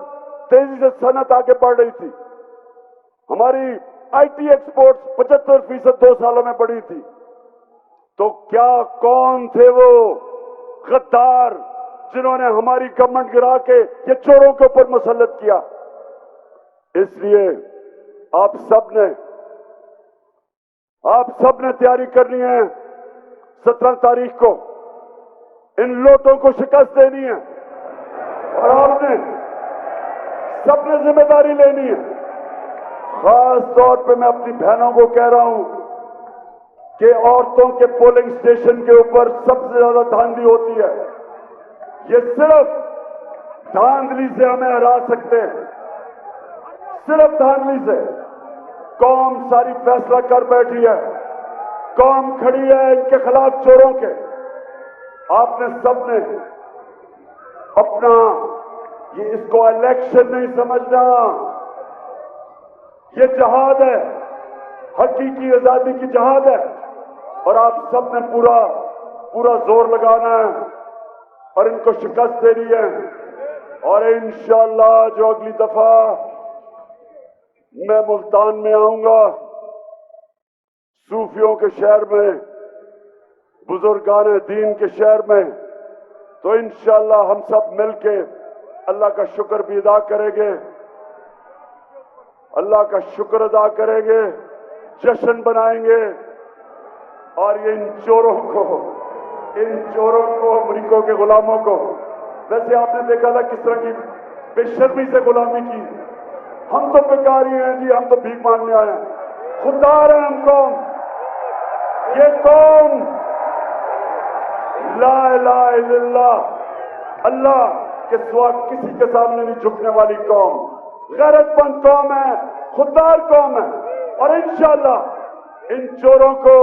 तेजी से सनत आगे बढ़ रही थी। हमारी आईटी एक्सपोर्ट्स 75% 2 सालों में बढ़ी थी। तो क्या कौन थे वो गद्दार जिन्होंने हमारी गवर्नमेंट गिरा के ये चोरों के ऊपर मुसल्लत किया? इसलिए आप सबने तैयारी करनी है। 17 तारीख को इन लोटों को शिकस्त देनी है और आपने सबने जिम्मेदारी लेनी है। खास तौर पे मैं अपनी बहनों को कह रहा हूं कि औरतों के पोलिंग स्टेशन के ऊपर सबसे ज्यादा धांधली होती है। ये सिर्फ धांधली से हमें हरा सकते हैं, सिर्फ धांधली से। कौम सारी फैसला कर बैठी है, कौम खड़ी है इनके खिलाफ, चोरों के। आपने सबने अपना ये इसको इलेक्शन नहीं समझना, ये जहाद है, हकीकी आजादी की जहाद है। और आप सबने पूरा जोर लगाना है और इनको शिकस्त देनी है। और इंशाअल्लाह जो अगली दफा मैं मुल्तान में आऊंगा, सूफियों के शहर में, बुजुर्गान दीन के शहर में, तो इंशाअल्लाह हम सब मिलके अल्लाह का शुक्र भी अदा करेंगे, अल्लाह का शुक्र अदा करेंगे, जश्न बनाएंगे। और ये इन चोरों को, अमरीकों के गुलामों को, वैसे आपने देखा था किस तरह की बेशर्मी से गुलामी की। हम तो बेकारी हैं जी, हम तो भीख मांगने आए हैं। खुददार हैं हम कौम, ये कौम ला इलाहा इल्लल्लाह, अल्लाह के सिवा किसी के सामने नहीं झुकने वाली कौम, गैरतमंद कौम है, खुददार कौम है। और इंशाअल्लाह इन चोरों को